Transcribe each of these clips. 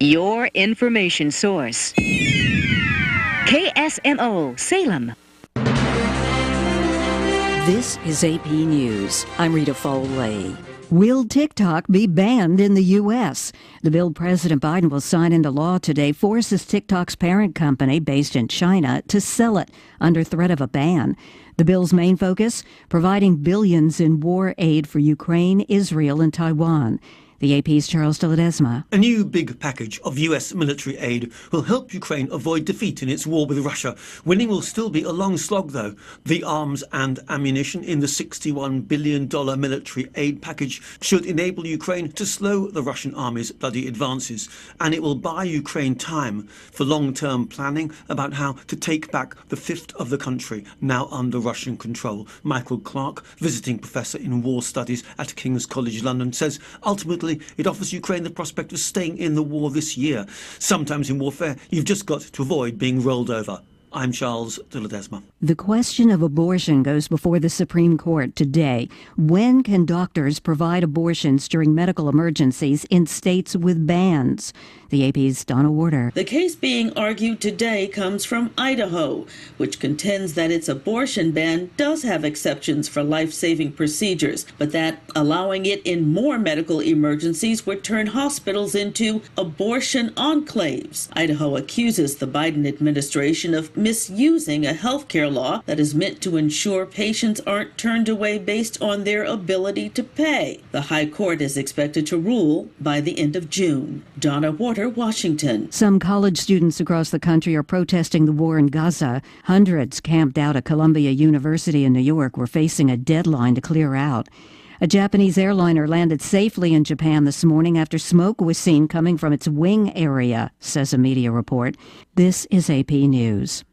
Your information source. KSMO Salem. This is AP News. I'm Rita Foley. Will TikTok be banned in the U.S.? The bill President Biden will sign into law today forces TikTok's parent company, based in China, to sell it under threat of a ban. The bill's main focus? Providing billions in war aid for Ukraine, Israel, and Taiwan. The AP's Charles de Ledesma. A new big package of U.S. military aid will help Ukraine avoid defeat in its war with Russia. Winning will still be a long slog, though. The arms and ammunition in the $61 billion military aid package should enable Ukraine to slow the Russian army's bloody advances. And it will buy Ukraine time for long-term planning about how to take back the fifth of the country now under Russian control. Michael Clark, visiting professor in war studies at King's College London, says ultimately it offers Ukraine the prospect of staying in the war this year. Sometimes in warfare, you've just got to avoid being rolled over. I'm Charles de Ledesma. The question of abortion goes before the Supreme Court today. When can doctors provide abortions during medical emergencies in states with bans? The AP's Donna Warder. The case being argued today comes from Idaho, which contends that its abortion ban does have exceptions for life-saving procedures, but that allowing it in more medical emergencies would turn hospitals into abortion enclaves. Idaho accuses the Biden administration of misusing a health care law that is meant to ensure patients aren't turned away based on their ability to pay. The High Court is expected to rule by the end of June. Donna Warder, Washington. Some college students across the country are protesting the war in Gaza. Hundreds camped out at Columbia University in New York were facing a deadline to clear out. A Japanese airliner landed safely in Japan this morning after smoke was seen coming from its wing area, says a media report. This is AP News.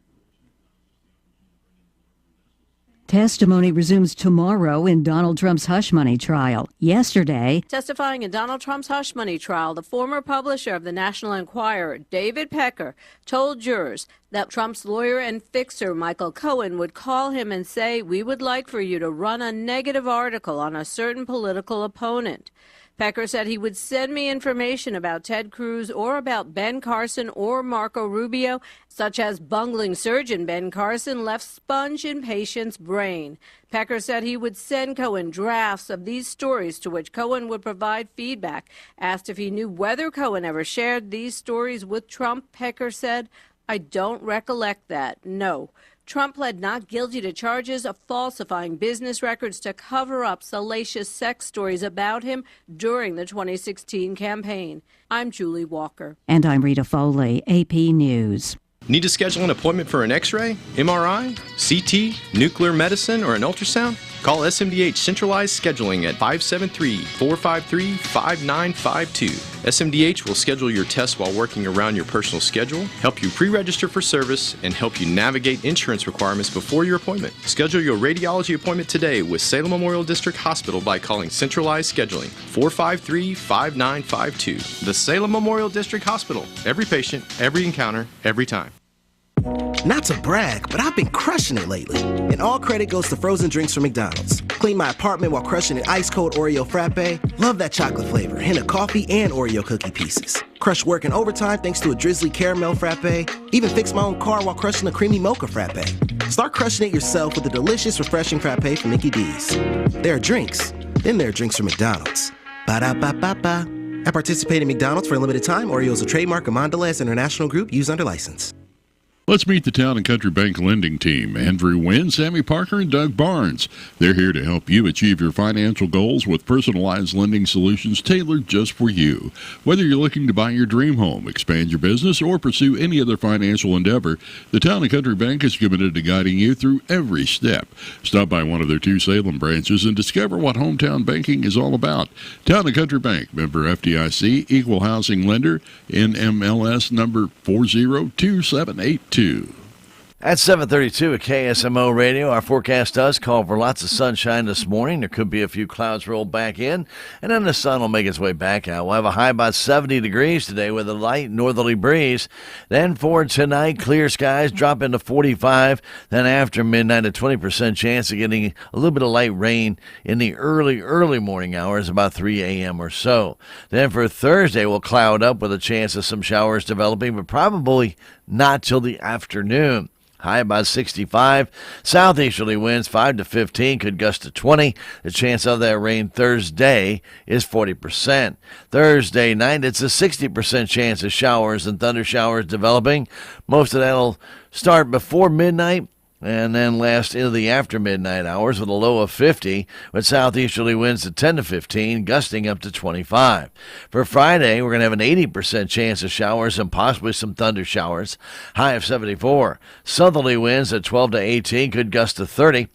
Testimony resumes tomorrow in Donald Trump's hush money trial. Yesterday, testifying in Donald Trump's hush money trial, the former publisher of the National Enquirer, David Pecker, told jurors that Trump's lawyer and fixer, Michael Cohen, would call him and say, "We would like for you to run a negative article on a certain political opponent." Pecker said he would send me information about Ted Cruz or about Ben Carson or Marco Rubio, such as bungling surgeon Ben Carson left sponge in patient's brain. Pecker said he would send Cohen drafts of these stories to which Cohen would provide feedback. Asked if he knew whether Cohen ever shared these stories with Trump, Pecker said, "I don't recollect that, no." Trump pled not guilty to charges of falsifying business records to cover up salacious sex stories about him during the 2016 campaign. I'm Julie Walker. And I'm Rita Foley, AP News. Need to schedule an appointment for an X-ray, MRI, CT, nuclear medicine, or an ultrasound? Call SMDH Centralized Scheduling at 573-453-5952. SMDH will schedule your tests while working around your personal schedule, help you pre-register for service, and help you navigate insurance requirements before your appointment. Schedule your radiology appointment today with Salem Memorial District Hospital by calling Centralized Scheduling, 453-5952. The Salem Memorial District Hospital. Every patient, every encounter, every time. Not to brag, but I've been crushing it lately. And all credit goes to frozen drinks from McDonald's. Clean my apartment while crushing an ice-cold Oreo frappe. Love that chocolate flavor, hint of coffee and Oreo cookie pieces. Crush work in overtime thanks to a drizzly caramel frappe. Even fix my own car while crushing a creamy mocha frappe. Start crushing it yourself with a delicious, refreshing frappe from Mickey D's. There are drinks, then there are drinks from McDonald's. Ba-da-ba-ba-ba. At participating McDonald's for a limited time, Oreo is a trademark of Mondelez International Group used under license. Let's meet the Town & Country Bank lending team. Andrew Wynn, Sammy Parker, and Doug Barnes. They're here to help you achieve your financial goals with personalized lending solutions tailored just for you. Whether you're looking to buy your dream home, expand your business, or pursue any other financial endeavor, the Town & Country Bank is committed to guiding you through every step. Stop by one of their 2 Salem branches and discover what hometown banking is all about. Town & Country Bank, member FDIC, equal housing lender, NMLS number 402782. At 7:32 at KSMO Radio, our forecast does call for lots of sunshine this morning. There could be a few clouds roll back in, and then the sun will make its way back out. We'll have a high about 70 degrees today with a light northerly breeze. Then for tonight, clear skies drop into 45. Then after midnight, a 20% chance of getting a little bit of light rain in the early morning hours, about 3 a.m. or so. Then for Thursday, we'll cloud up with a chance of some showers developing, but probably not till the afternoon. High about 65. Southeasterly winds 5 to 15, could gust to 20. The chance of that rain Thursday is 40%. Thursday night, it's a 60% chance of showers and thunder showers developing. Most of that will start before midnight and then last into the after midnight hours with a low of 50, with southeasterly winds at 10 to 15, gusting up to 25. For Friday, we're going to have an 80% chance of showers and possibly some thunder showers, high of 74. Southerly winds at 12 to 18, could gust to 30,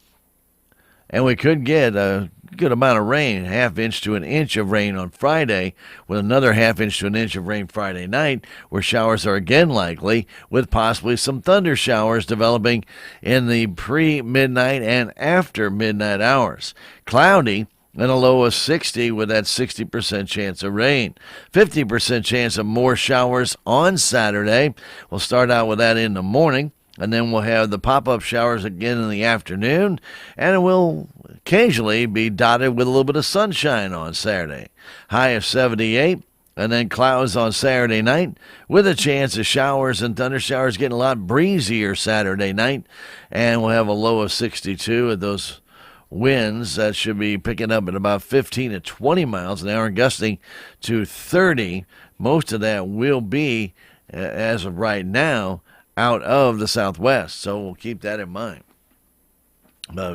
and we could get a good amount of rain, half inch to an inch of rain on Friday, with another half inch to an inch of rain Friday night, where showers are again likely, with possibly some thunder showers developing in the pre-midnight and after midnight hours. Cloudy and a low of 60 with that 60% chance of rain. 50% chance of more showers on Saturday. We'll start out with that in the morning, and then we'll have the pop-up showers again in the afternoon, and it will occasionally be dotted with a little bit of sunshine on Saturday. High of 78, and then clouds on Saturday night with a chance of showers and thunder showers, getting a lot breezier Saturday night, and we'll have a low of 62 with those winds that should be picking up at about 15 to 20 miles an hour and gusting to 30. Most of that will be, as of right now, out of the southwest, so we'll keep that in mind.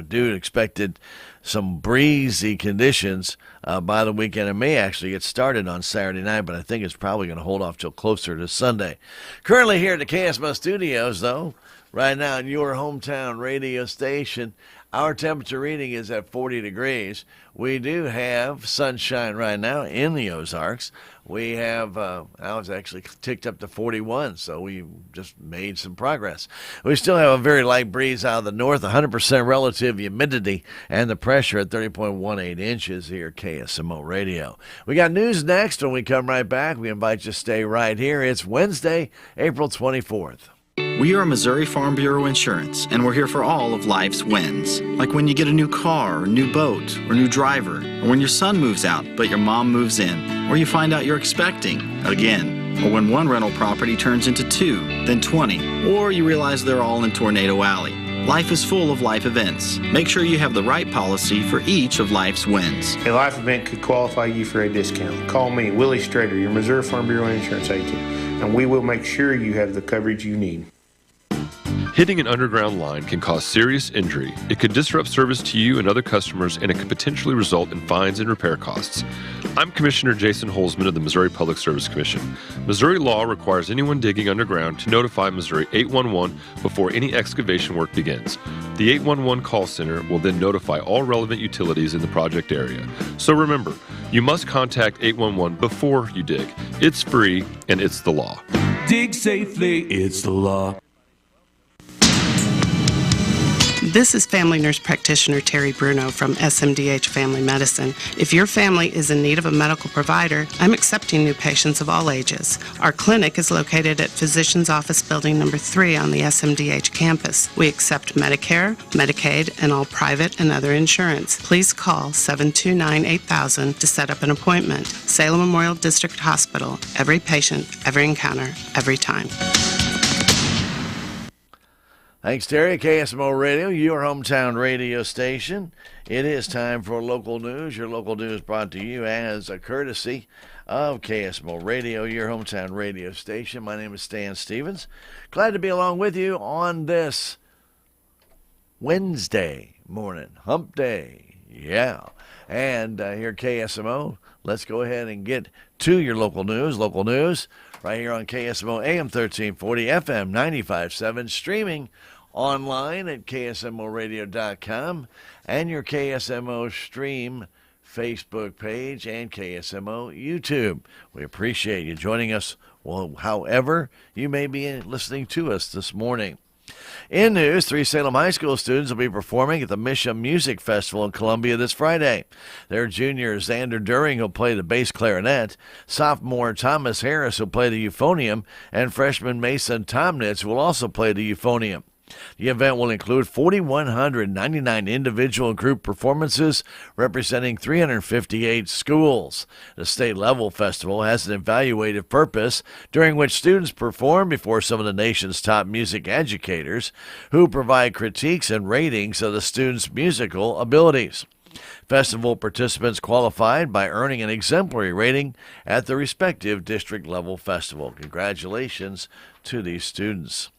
Dude expected some breezy conditions by the weekend. It may actually get started on Saturday night, but I think it's probably going to hold off till closer to Sunday. Currently here at the KSMO studios, though, right now in your hometown radio station, our temperature reading is at 40 degrees. We do have sunshine right now in the Ozarks. We have, I was actually ticked up to 41, so we just made some progress. We still have a very light breeze out of the north, 100% relative humidity, and the pressure at 30.18 inches here at KSMO Radio. We got news next. When we come right back, we invite you to stay right here. It's Wednesday, April 24th. We are Missouri Farm Bureau Insurance, and we're here for all of life's wins. Like when you get a new car, or new boat, or new driver, or when your son moves out but your mom moves in, or you find out you're expecting again, or when one rental property turns into 2, then 20, or you realize they're all in Tornado Alley. Life is full of life events. Make sure you have the right policy for each of life's wins. A life event could qualify you for a discount. Call me, Willie Strader, your Missouri Farm Bureau Insurance agent, and we will make sure you have the coverage you need. Hitting an underground line can cause serious injury. It could disrupt service to you and other customers, and it could potentially result in fines and repair costs. I'm Commissioner Jason Holzman of the Missouri Public Service Commission. Missouri law requires anyone digging underground to notify Missouri 811 before any excavation work begins. The 811 call center will then notify all relevant utilities in the project area. So remember, you must contact 811 before you dig. It's free, and it's the law. Dig safely, it's the law. This is family nurse practitioner Terry Bruno from SMDH Family Medicine. If your family is in need of a medical provider, I'm accepting new patients of all ages. Our clinic is located at Physician's Office Building number 3 on the SMDH campus. We accept Medicare, Medicaid, and all private and other insurance. Please call 729-8000 to set up an appointment. Salem Memorial District Hospital. Every patient, every encounter, every time. Thanks, Terry. KSMO Radio, your hometown radio station. It is time for local news. Your local news brought to you as a courtesy of KSMO Radio, your hometown radio station. My name is Stan Stevens. Glad to be along with you on this Wednesday morning, hump day. Yeah. And here at KSMO, let's go ahead and get to your local news. Local news right here on KSMO AM 1340, FM 95.7, streaming online at ksmoradio.com and your KSMO Stream Facebook page and KSMO YouTube. We appreciate you joining us, well, however you may be listening to us this morning. In news, 3 Salem High School students will be performing at the Misha Music Festival in Columbia this Friday. Their junior Xander During will play the bass clarinet, sophomore Thomas Harris will play the euphonium, and freshman Mason Tomnitz will also play the euphonium. The event will include 4,199 individual and group performances representing 358 schools. The state-level festival has an evaluative purpose during which students perform before some of the nation's top music educators who provide critiques and ratings of the students' musical abilities. Festival participants qualified by earning an exemplary rating at the respective district-level festival. Congratulations to these students.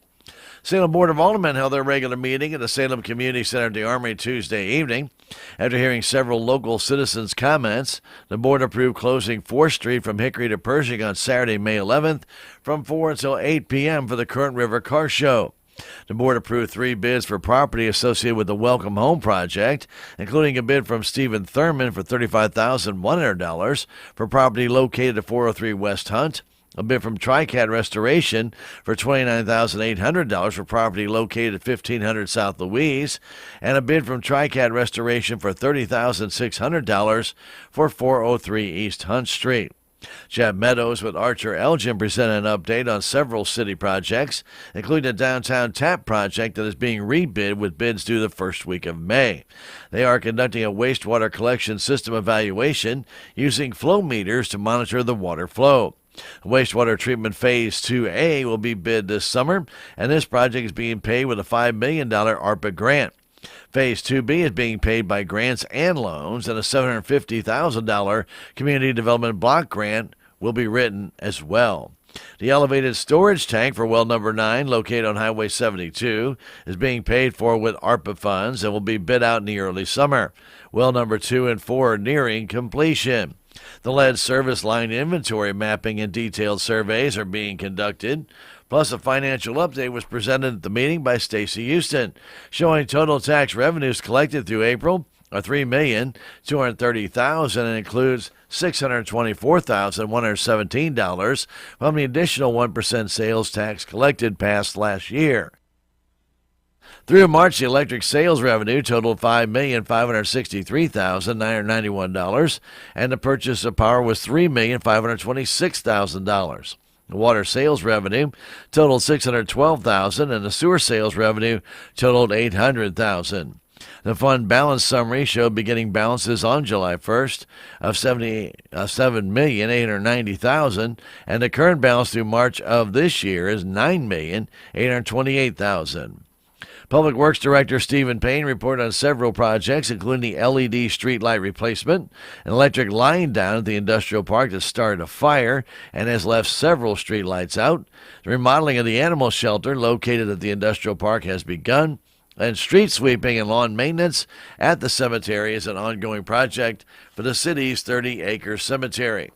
Salem Board of Aldermen held their regular meeting at the Salem Community Center at the Armory Tuesday evening. After hearing several local citizens' comments, the board approved closing 4th Street from Hickory to Pershing on Saturday, May 11th from 4 until 8 p.m. for the Current River Car Show. The board approved 3 bids for property associated with the Welcome Home project, including a bid from Stephen Thurman for $35,100 for property located at 403 West Hunt, a bid from TriCat Restoration for $29,800 for property located at 1500 South Louise, and a bid from TriCat Restoration for $30,600 for 403 East Hunt Street. Jeff Meadows with Archer Elgin presented an update on several city projects, including the downtown tap project that is being rebid with bids due the first week of May. They are conducting a wastewater collection system evaluation using flow meters to monitor the water flow. Wastewater treatment phase 2A will be bid this summer, and this project is being paid with a $5 million ARPA grant. Phase 2B is being paid by grants and loans, and a $750,000 community development block grant will be written as well. The elevated storage tank for well number 9, located on Highway 72, is being paid for with ARPA funds and will be bid out in the early summer. Well number 2 and 4 are nearing completion. The lead service line inventory mapping and detailed surveys are being conducted. Plus, a financial update was presented at the meeting by Stacy Houston, showing total tax revenues collected through April are $3,230,000 and includes $624,117 from the additional 1% sales tax collected past last year. Through March, the electric sales revenue totaled $5,563,991, and the purchase of power was $3,526,000. The water sales revenue totaled $612,000, and the sewer sales revenue totaled $800,000. The fund balance summary showed beginning balances on July 1st of $7,890,000, and the current balance through March of this year is $9,828,000. Public Works Director Stephen Payne reported on several projects, including the LED streetlight replacement, an electric line down at the industrial park that started a fire and has left several streetlights out. The remodeling of the animal shelter located at the industrial park has begun, and street sweeping and lawn maintenance at the cemetery is an ongoing project for the city's 30-acre cemetery.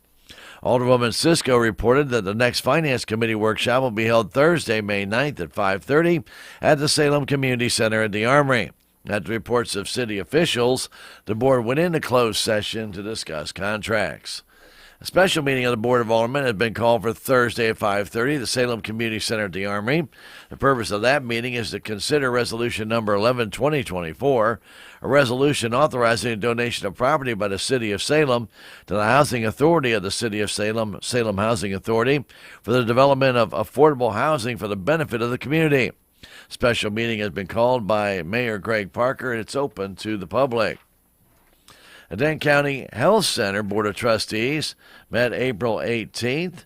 Alderwoman Cisco reported that the next Finance Committee workshop will be held Thursday, May 9th at 5:30 at the Salem Community Center at the Armory. After reports of city officials, the board went into closed session to discuss contracts. A special meeting of the Board of Aldermen has been called for Thursday at 5:30 at the Salem Community Center at the Armory. The purpose of that meeting is to consider Resolution Number 11-2024, a resolution authorizing a donation of property by the City of Salem to the Housing Authority of the City of Salem, Salem Housing Authority, for the development of affordable housing for the benefit of the community. Special meeting has been called by Mayor Greg Parker, and it's open to the public. The Dent County Health Center Board of Trustees met April 18th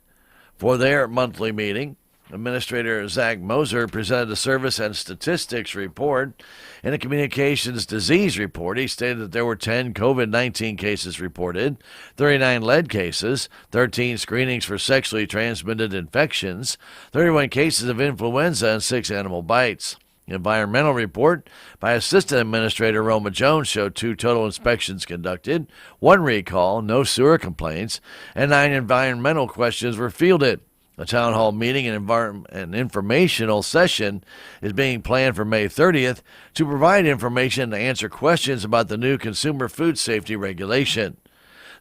for their monthly meeting. Administrator Zach Moser presented the Service and Statistics Report. In a Communications Disease Report, he stated that there were 10 COVID-19 cases reported, 39 lead cases, 13 screenings for sexually transmitted infections, 31 cases of influenza, and 6 animal bites. The environmental report by Assistant Administrator Roma Jones showed 2 total inspections conducted, 1 recall, no sewer complaints, and 9 environmental questions were fielded. A town hall meeting and informational session is being planned for May 30th to provide information and answer questions about the new consumer food safety regulation.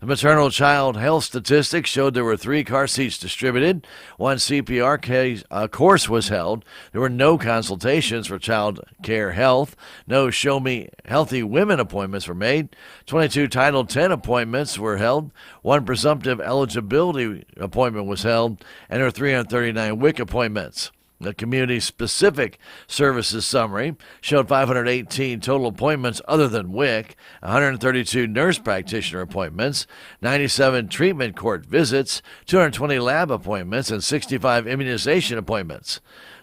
The maternal-child health statistics showed there were 3 car seats distributed. 1 CPR course was held. There were no consultations for child care health. No Show Me Healthy Women appointments were made. 22 Title X appointments were held. 1 presumptive eligibility appointment was held. And there were 339 WIC appointments. The community-specific services summary showed 518 total appointments other than WIC, 132 nurse practitioner appointments, 97 treatment court visits, 220 lab appointments, and 65 immunization appointments.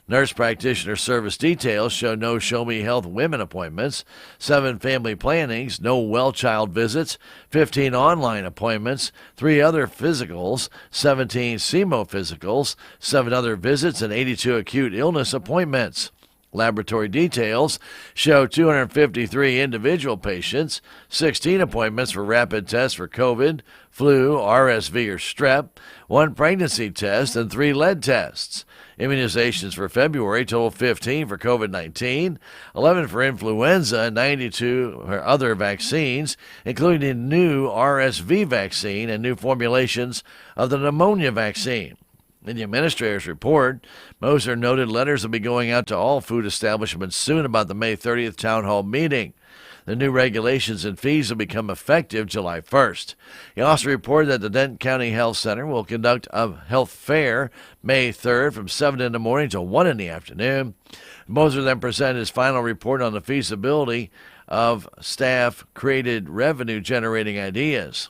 Nurse practitioner service details show no Show Me Health Women appointments, 7 family plannings, no well child visits, 15 online appointments, 3 other physicals, 17 KSMO physicals, 7 other visits, and 82 acute illness appointments. Laboratory details show 253 individual patients, 16 appointments for rapid tests for COVID, flu, RSV, or strep, 1 pregnancy test, and 3 lead tests. Immunizations for February total 15 for COVID-19, 11 for influenza, and 92 for other vaccines, including new RSV vaccine and new formulations of the pneumonia vaccine. In the administrator's report, Moser noted letters will be going out to all food establishments soon about the May 30th town hall meeting. The new regulations and fees will become effective July 1st. He also reported that the Denton County Health Center will conduct a health fair May 3rd from 7 in the morning to 1 in the afternoon. Moser then presented his final report on the feasibility of staff-created revenue-generating ideas.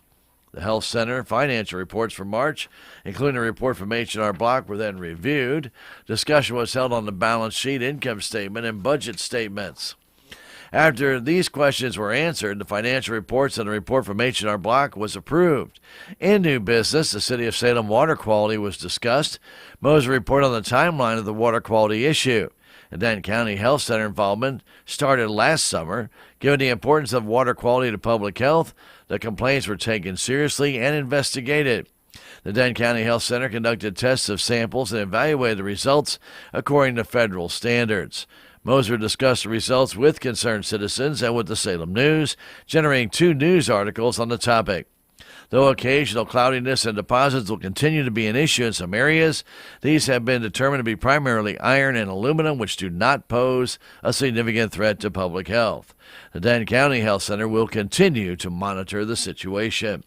The Health Center financial reports for March, including a report from H&R Block, were then reviewed. Discussion was held on the balance sheet, income statement, and budget statements. After these questions were answered, the financial reports and the report from H&R Block was approved. In new business, the City of Salem water quality was discussed. Moser reported on the timeline of the water quality issue. The Denton County Health Center involvement started last summer. Given the importance of water quality to public health, the complaints were taken seriously and investigated. The Denton County Health Center conducted tests of samples and evaluated the results according to federal standards. Moser discussed the results with concerned citizens and with the Salem News, generating 2 news articles on the topic. Though occasional cloudiness and deposits will continue to be an issue in some areas, these have been determined to be primarily iron and aluminum, which do not pose a significant threat to public health. The Denton County Health Center will continue to monitor the situation.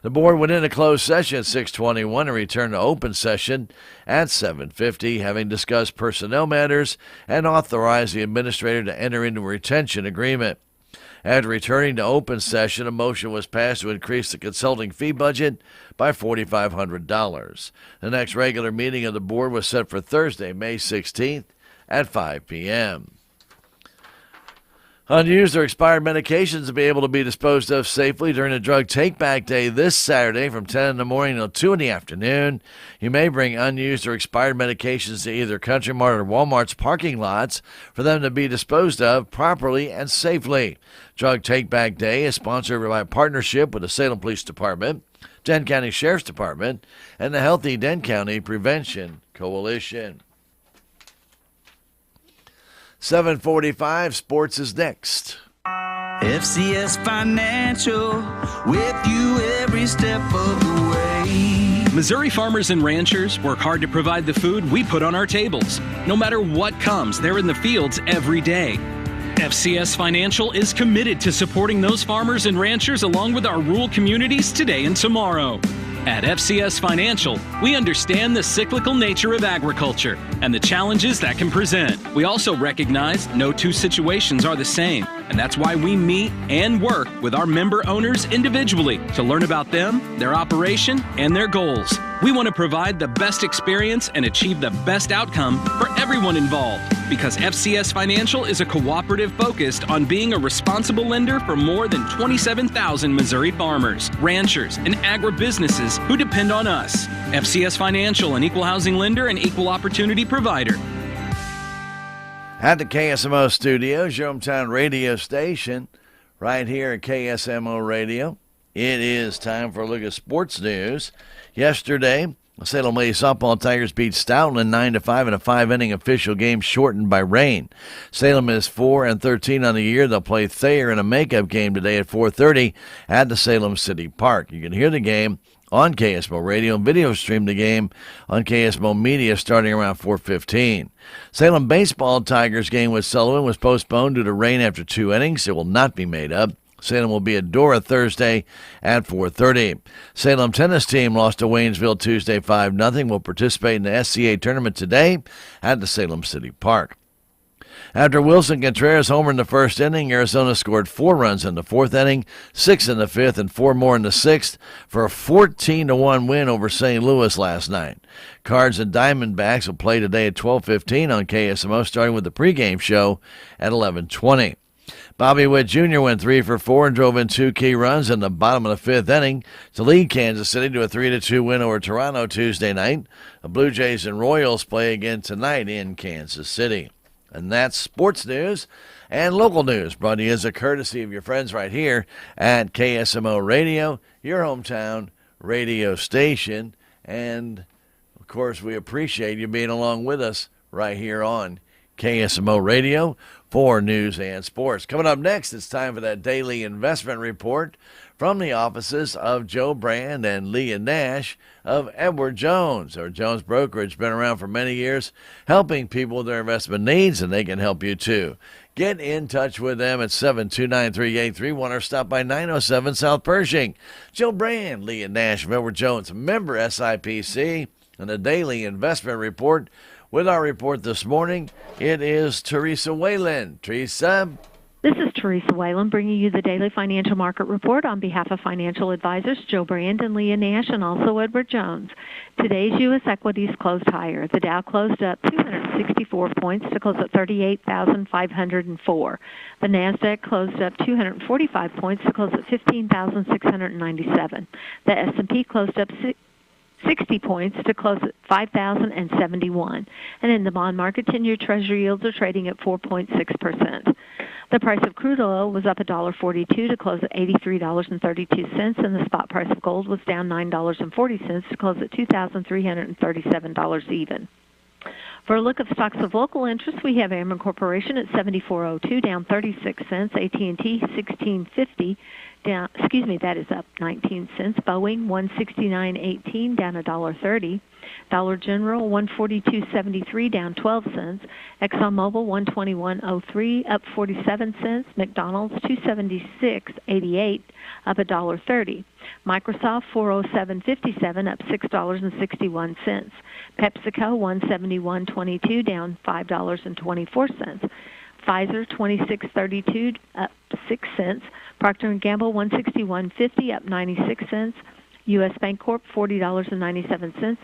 The board went into closed session at 6:21 and returned to open session at 7:50, having discussed personnel matters and authorized the administrator to enter into a retention agreement. After returning to open session, a motion was passed to increase the consulting fee budget by $4,500. The next regular meeting of the board was set for Thursday, May 16th at 5 p.m. Unused or expired medications will be able to be disposed of safely during the drug take-back day this Saturday from 10 in the morning till 2 in the afternoon. You may bring unused or expired medications to either Country Mart or Walmart's parking lots for them to be disposed of properly and safely. Drug Take-Back Day is sponsored by a partnership with the Salem Police Department, Denton County Sheriff's Department, and the Healthy Denton County Prevention Coalition. 7:45, sports is next. FCS Financial, with you every step of the way. Missouri farmers and ranchers work hard to provide the food we put on our tables. No matter what comes, they're in the fields every day. FCS Financial is committed to supporting those farmers and ranchers along with our rural communities today and tomorrow. At FCS Financial, we understand the cyclical nature of agriculture and the challenges that can present. We also recognize no 2 situations are the same, and that's why we meet and work with our member owners individually to learn about them, their operation, and their goals. We want to provide the best experience and achieve the best outcome for everyone involved, because FCS Financial is a cooperative focused on being a responsible lender for more than 27,000 Missouri farmers, ranchers, and agribusinesses who depend on us. FCS Financial, an equal housing lender and equal opportunity provider. At the KSMO studios, your hometown radio station, right here at KSMO Radio. It is time for a look at sports news. Yesterday, Salem Lady softball Tigers beat Stoutland 9-5 in a 5-inning official game shortened by rain. Salem is 4-13 on the year. They'll play Thayer in a makeup game today at 4:30 at the Salem City Park. You can hear the game on KSMO Radio and video stream the game on KSMO Media starting around 4:15. Salem baseball Tigers game with Sullivan was postponed due to rain after 2 innings. It will not be made up. Salem will be at Dora Thursday at 4:30. Salem tennis team lost to Waynesville Tuesday 5-0. Will participate in the SCA tournament today at the Salem City Park. After Wilson Contreras homered in the first inning, Arizona scored 4 runs in the fourth inning, 6 in the fifth, and 4 more in the sixth for a 14-1 win over St. Louis last night. Cards and Diamondbacks will play today at 12:15 on KSMO, starting with the pregame show at 11:20. Bobby Witt Jr. went 3 for 4 and drove in 2 key runs in the bottom of the fifth inning to lead Kansas City to a 3-2 win over Toronto Tuesday night. The Blue Jays and Royals play again tonight in Kansas City. And that's sports news and local news brought to you as a courtesy of your friends right here at KSMO Radio, your hometown radio station. And, of course, we appreciate you being along with us right here on KSMO Radio for news and sports. Coming up next, it's time for that daily investment report from the offices of Joe Brand and Leah Nash of Edward Jones. Edward Jones Brokerage, been around for many years, helping people with their investment needs, and they can help you too. Get in touch with them at 729-3831 or stop by 907 South Pershing. Joe Brand, Leah Nash of Edward Jones, member SIPC, and the daily investment report. With our report this morning, it is Teresa Whalen. Teresa. This is Teresa Whalen bringing you the daily financial market report on behalf of financial advisors Joe Brand and Leah Nash and also Edward Jones. Today's U.S. equities closed higher. The Dow closed up 264 points to close at 38,504. The NASDAQ closed up 245 points to close at 15,697. The S&P closed up 60 points to close at 5,071. And in the bond market, 10-year Treasury yields are trading at 4.6%. The price of crude oil was up $1.42 to close at $83.32, and the spot price of gold was down $9.40 to close at $2,337 even. For a look at stocks of local interest, we have Ameren Corporation at 74.02, down 36 cents. AT&T 16.50, down. That is up 19 cents. Boeing 169.18, down $1.30. Dollar General 142.73, down 12 cents. ExxonMobil 121.03, up 47 cents. McDonald's 276.88, up $1.30. Microsoft 407.57, up $6.61. PepsiCo 171.22, down $5.24. Pfizer 26.32, up 6 cents. Procter & Gamble 161.50, up 96 cents. U.S. Bancorp $40.97,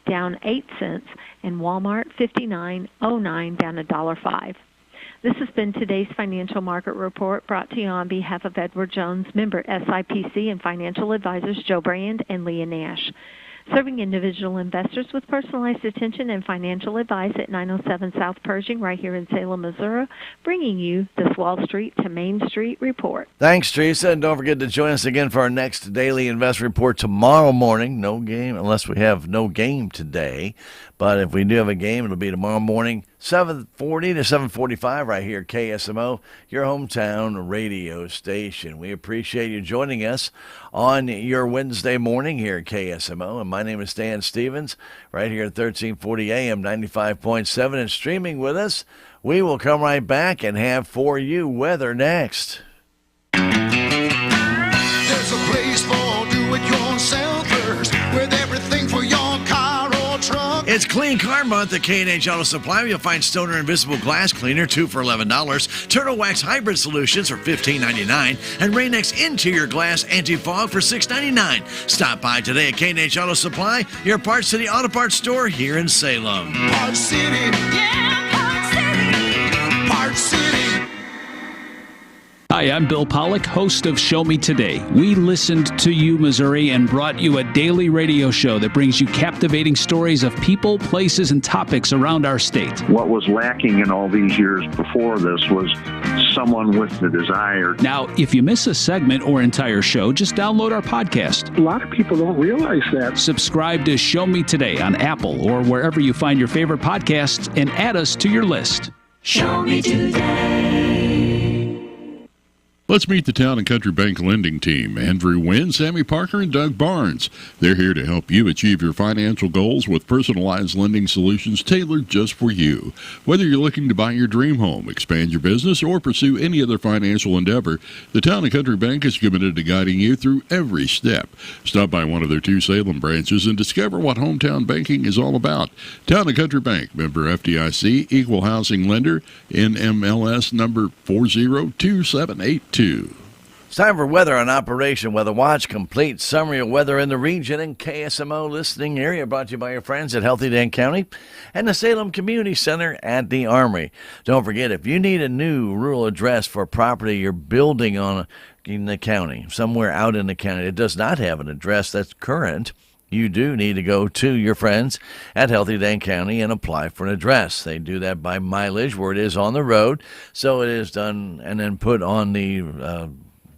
down 8 cents. And Walmart 59.09, down $1.05. This has been today's financial market report brought to you on behalf of Edward Jones, member SIPC, and financial advisors Joe Brand and Leah Nash. Serving individual investors with personalized attention and financial advice at 907 South Pershing right here in Salem, Missouri, bringing you this Wall Street to Main Street report. Thanks, Teresa, and don't forget to join us again for our next daily investment report tomorrow morning. No game unless we have no game today, but if we do have a game, it'll be tomorrow morning, 7:40 to 7:45 right here at KSMO, your hometown radio station. We appreciate you joining us on your Wednesday morning here at KSMO. And my name is Stan Stevens, right here at 1340 AM, 95.7, and streaming with us. We will come right back and have for you weather next. There's a place for do-it-yourselfers with everything for your car or truck. It's Clean Car Month at K&H Auto Supply. You'll find Stoner Invisible Glass Cleaner, 2 for $11. Turtle Wax Hybrid Solutions for $15.99. And Rain-X Interior Glass Anti-Fog for $6.99. Stop by today at K&H Auto Supply, your Parts City Auto Parts store here in Salem. Parts City, yeah, Parts City, Parts City. Hi, I'm Bill Pollock, host of Show Me Today. We listened to you, Missouri, and brought you a daily radio show that brings you captivating stories of people, places, and topics around our state. What was lacking in all these years before this was someone with the desire. Now, if you miss a segment or entire show, just download our podcast. A lot of people don't realize that. Subscribe to Show Me Today on Apple or wherever you find your favorite podcasts and add us to your list. Show me today. Let's meet the Town and Country Bank lending team. Andrew Wynn, Sammy Parker, and Doug Barnes. They're here to help you achieve your financial goals with personalized lending solutions tailored just for you. Whether you're looking to buy your dream home, expand your business, or pursue any other financial endeavor, the Town and Country Bank is committed to guiding you through every step. Stop by one of their 2 Salem branches and discover what hometown banking is all about. Town and Country Bank, member FDIC, equal housing lender, NMLS number 402782. It's time for weather on Operation Weather Watch. Complete summary of weather in the region and KSMO listening area, brought to you by your friends at Healthy Dane County and the Salem Community Center at the Armory. Don't forget, if you need a new rural address for a property you're building on in the county, somewhere out in the county that does not have an address that's current, you do need to go to your friends at Healthy Dane County and apply for an address. They do that by mileage where it is on the road, so it is done and then put on the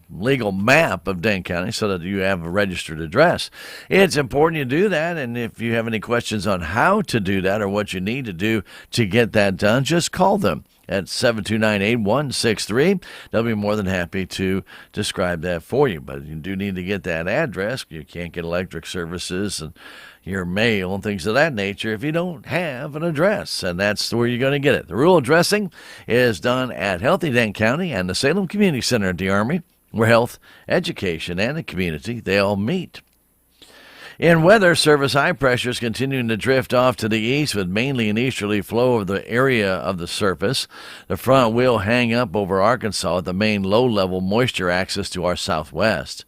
legal map of Dane County so that you have a registered address. It's important you do that, and if you have any questions on how to do that or what you need to do to get that done, just call them at 729-8163. They'll be more than happy to describe that for you. But you do need to get that address. You can't get electric services and your mail and things of that nature if you don't have an address, and that's where you're going to get it. The rural addressing is done at Healthy Dane County and the Salem Community Center at the Army, where health, education, and the community, they all meet. In weather, surface high pressure is continuing to drift off to the east with mainly an easterly flow of the area of the surface. The front will hang up over Arkansas at the main low-level moisture axis to our southwest.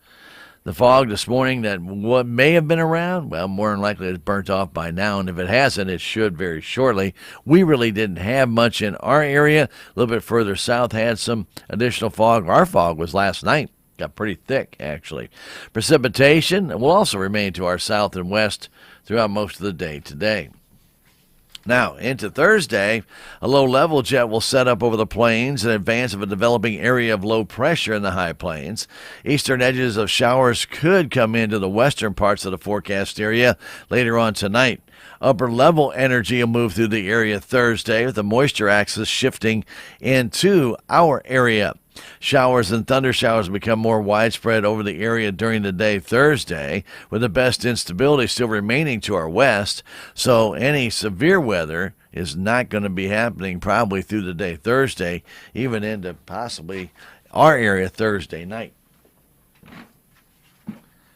The fog this morning that what may have been around, well, more than likely it's burnt off by now, and if it hasn't, it should very shortly. We really didn't have much in our area. A little bit further south had some additional fog. Our fog was last night. Got pretty thick, actually. Precipitation will also remain to our south and west throughout most of the day today. Now, into Thursday, a low-level jet will set up over the plains in advance of a developing area of low pressure in the high plains. Eastern edges of showers could come into the western parts of the forecast area later on tonight. Upper-level energy will move through the area Thursday, with the moisture axis shifting into our area. Showers and thunder showers become more widespread over the area during the day Thursday, with the best instability still remaining to our west. So any severe weather is not going to be happening probably through the day Thursday, even into possibly our area Thursday night.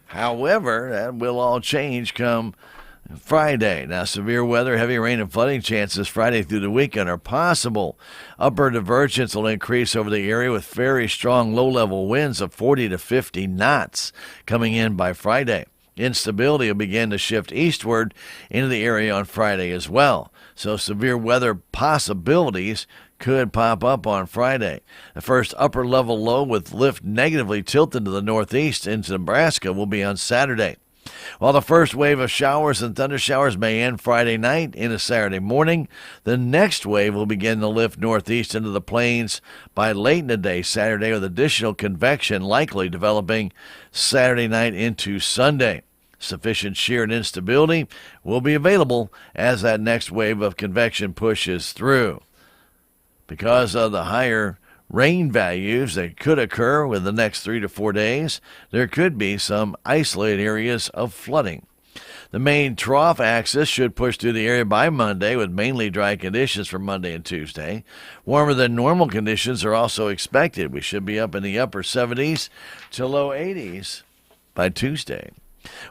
However, that will all change come Friday. Now, severe weather, heavy rain, and flooding chances Friday through the weekend are possible. Upper divergence will increase over the area with very strong low-level winds of 40 to 50 knots coming in by Friday. Instability will begin to shift eastward into the area on Friday as well. So severe weather possibilities could pop up on Friday. The first upper-level low with lift negatively tilted to the northeast into Nebraska will be on Saturday. While the first wave of showers and thunder showers may end Friday night into Saturday morning, the next wave will begin to lift northeast into the plains by late in the day Saturday, with additional convection likely developing Saturday night into Sunday. Sufficient shear and instability will be available as that next wave of convection pushes through. Because of the higher rain values that could occur within the next 3 to 4 days, there could be some isolated areas of flooding. The main trough axis should push through the area by Monday, with mainly dry conditions for Monday and Tuesday. Warmer than normal conditions are also expected. We should be up in the upper 70s to low 80s by Tuesday.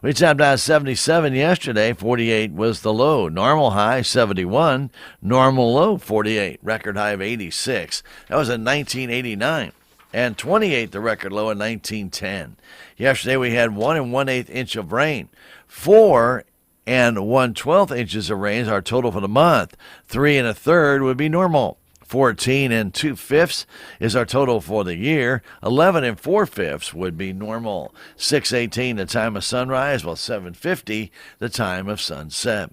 We topped out 77 yesterday. 48 was the low. Normal high 71. Normal low 48. Record high of 86. That was in 1989. And 28 the record low in 1910. Yesterday we had 1 1/8 inch of rain. 4 1/12 inches of rain is our total for the month. 3 1/3 would be normal. 14 2/5 is our total for the year. 11 4/5 would be normal. 6:18 the time of sunrise, while 7:50 the time of sunset.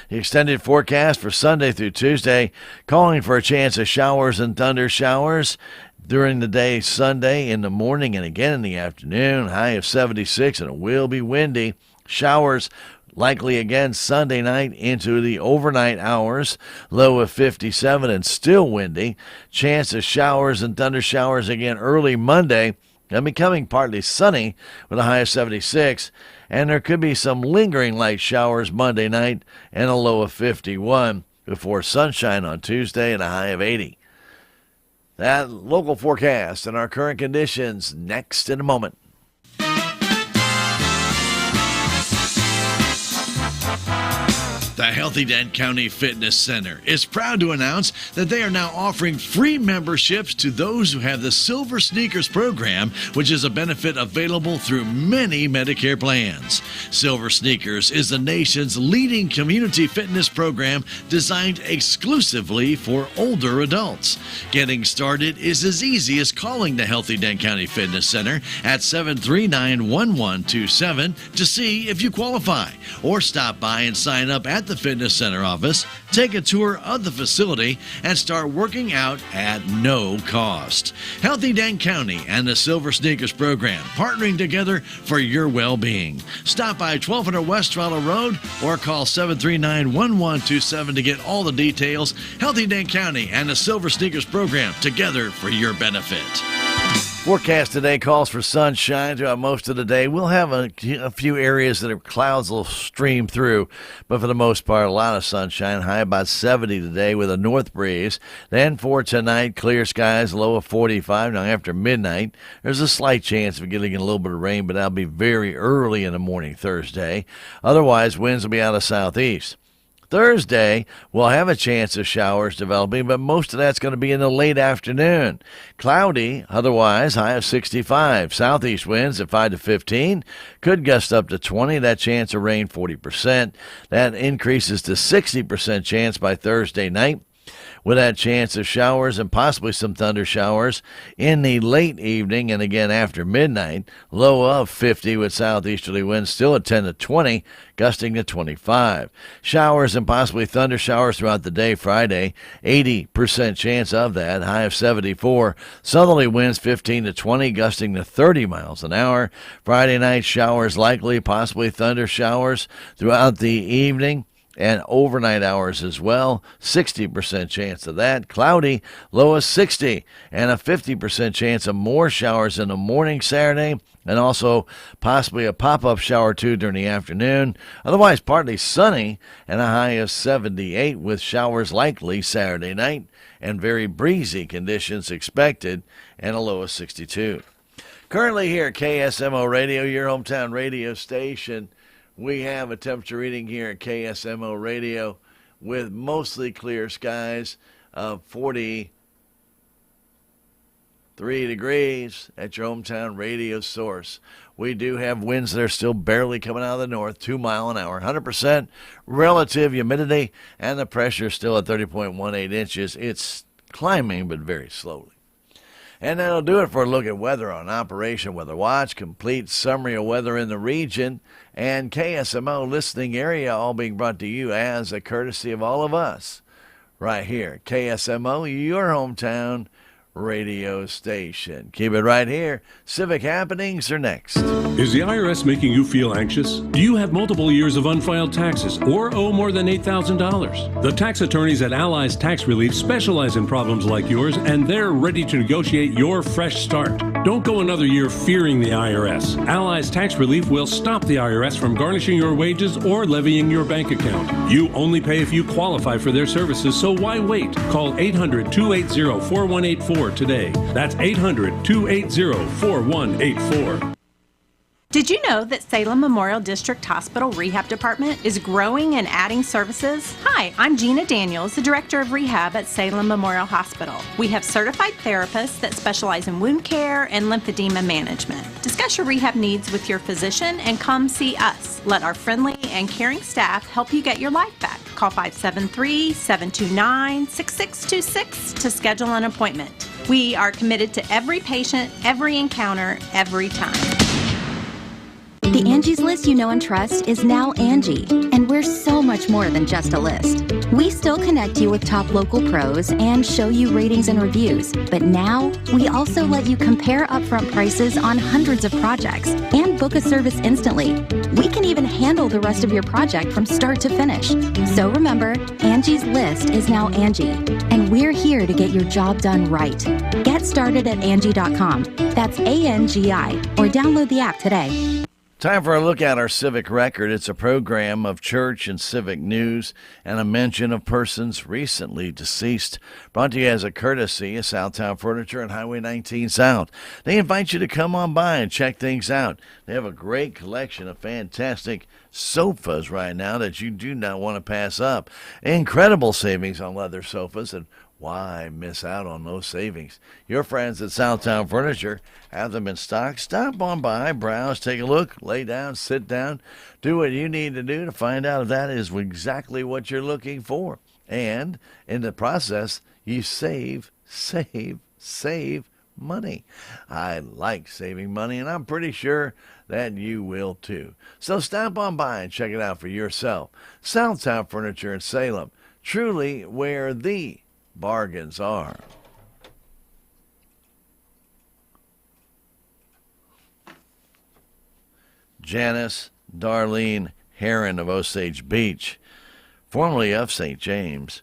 The extended forecast for Sunday through Tuesday, calling for a chance of showers and thunder showers during the day Sunday, in the morning and again in the afternoon. High of 76, and it will be windy. Showers likely again Sunday night into the overnight hours. Low of 57 and still windy. Chance of showers and thunder showers again early Monday, and becoming partly sunny with a high of 76. And there could be some lingering light showers Monday night and a low of 51 before sunshine on Tuesday and a high of 80. That local forecast and our current conditions next in a moment. The Healthy Dent County Fitness Center is proud to announce that they are now offering free memberships to those who have the Silver Sneakers program, which is a benefit available through many Medicare plans. Silver Sneakers is the nation's leading community fitness program designed exclusively for older adults. Getting started is as easy as calling the Healthy Dent County Fitness Center at 739-1127 to see if you qualify, or stop by and sign up at the Fitness Center office, take a tour of the facility, and start working out at no cost. Healthy Dent County and the Silver Sneakers program, partnering together for your well-being. Stop by 1200 West Trollo Road or call 739-1127 to get all the details. Healthy Dent County and the Silver Sneakers program, together for your benefit. Forecast today calls for sunshine throughout most of the day. We'll have a few areas that clouds will stream through, but for the most part, a lot of sunshine. High about 70 today with a north breeze. Then for tonight, clear skies, low of 45. Now after midnight, there's a slight chance of getting a little bit of rain, but that'll be very early in the morning Thursday. Otherwise, winds will be out of southeast. Thursday, we'll have a chance of showers developing, but most of that's going to be in the late afternoon. Cloudy, otherwise, high of 65. Southeast winds at 5 to 15. Could gust up to 20. That chance of rain, 40%. That increases to 60% chance by Thursday night, with that chance of showers and possibly some thunder showers in the late evening and again after midnight. Low of 50 with southeasterly winds still at 10 to 20, gusting to 25. Showers and possibly thunder showers throughout the day Friday, 80% chance of that, high of 74. Southerly winds 15 to 20, gusting to 30 miles an hour. Friday night showers likely, possibly thunder showers throughout the evening and overnight hours as well. 60% chance of that. Cloudy, low of 60, and a 50% chance of more showers in the morning Saturday, and also possibly a pop-up shower too during the afternoon. Otherwise, partly sunny and a high of 78 with showers likely Saturday night, and very breezy conditions expected, and a low of 62. Currently here at KSMO Radio, your hometown radio station, we have a temperature reading here at KSMO Radio with mostly clear skies of 43 degrees at your hometown radio source. We do have winds that are still barely coming out of the north, 2 miles an hour, 100% relative humidity, and the pressure is still at 30.18 inches. It's climbing, but very slowly. And that'll do it for a look at weather on Operation Weather Watch. Complete summary of weather in the region and KSMO listening area, all being brought to you as a courtesy of all of us right here. KSMO, your hometown radio station. Keep it right here. Civic Happenings are next. Is the IRS making you feel anxious? Do you have multiple years of unfiled taxes or owe more than $8,000? The tax attorneys at Allies Tax Relief specialize in problems like yours, and they're ready to negotiate your fresh start. Don't go another year fearing the IRS. Allies Tax Relief will stop the IRS from garnishing your wages or levying your bank account. You only pay if you qualify for their services, so why wait? Call 800-280-4184 today. That's 800-280-4184. Did you know that Salem Memorial District Hospital Rehab Department is growing and adding services? Hi, I'm Gina Daniels, the Director of Rehab at Salem Memorial Hospital. We have certified therapists that specialize in wound care and lymphedema management. Discuss your rehab needs with your physician and come see us. Let our friendly and caring staff help you get your life back. Call 573-729-6626 to schedule an appointment. We are committed to every patient, every encounter, every time. The Angie's List you know and trust is now Angie, and we're so much more than just a list. We still connect you with top local pros and show you ratings and reviews, but now we also let you compare upfront prices on hundreds of projects and book a service instantly. We can even handle the rest of your project from start to finish. So remember, Angie's List is now Angie, and we're here to get your job done right. Get started at Angie.com. That's ANGI, or download the app today. Time for a look at our civic record. It's a program of church and civic news and a mention of persons recently deceased. Brought to you as a courtesy of Southtown Furniture and Highway 19 South. They invite you to come on by and check things out. They have a great collection of fantastic sofas right now that you do not want to pass up. Incredible savings on leather sofas, and why miss out on those savings? Your friends at Southtown Furniture have them in stock. Stop on by, browse, take a look, lay down, sit down, do what you need to do to find out if that is exactly what you're looking for. And in the process, you save money. I like saving money, and I'm pretty sure that you will too. So stop on by and check it out for yourself. Southtown Furniture in Salem, truly where the bargains are. Janice Darlene Heron of Osage Beach, formerly of St. James,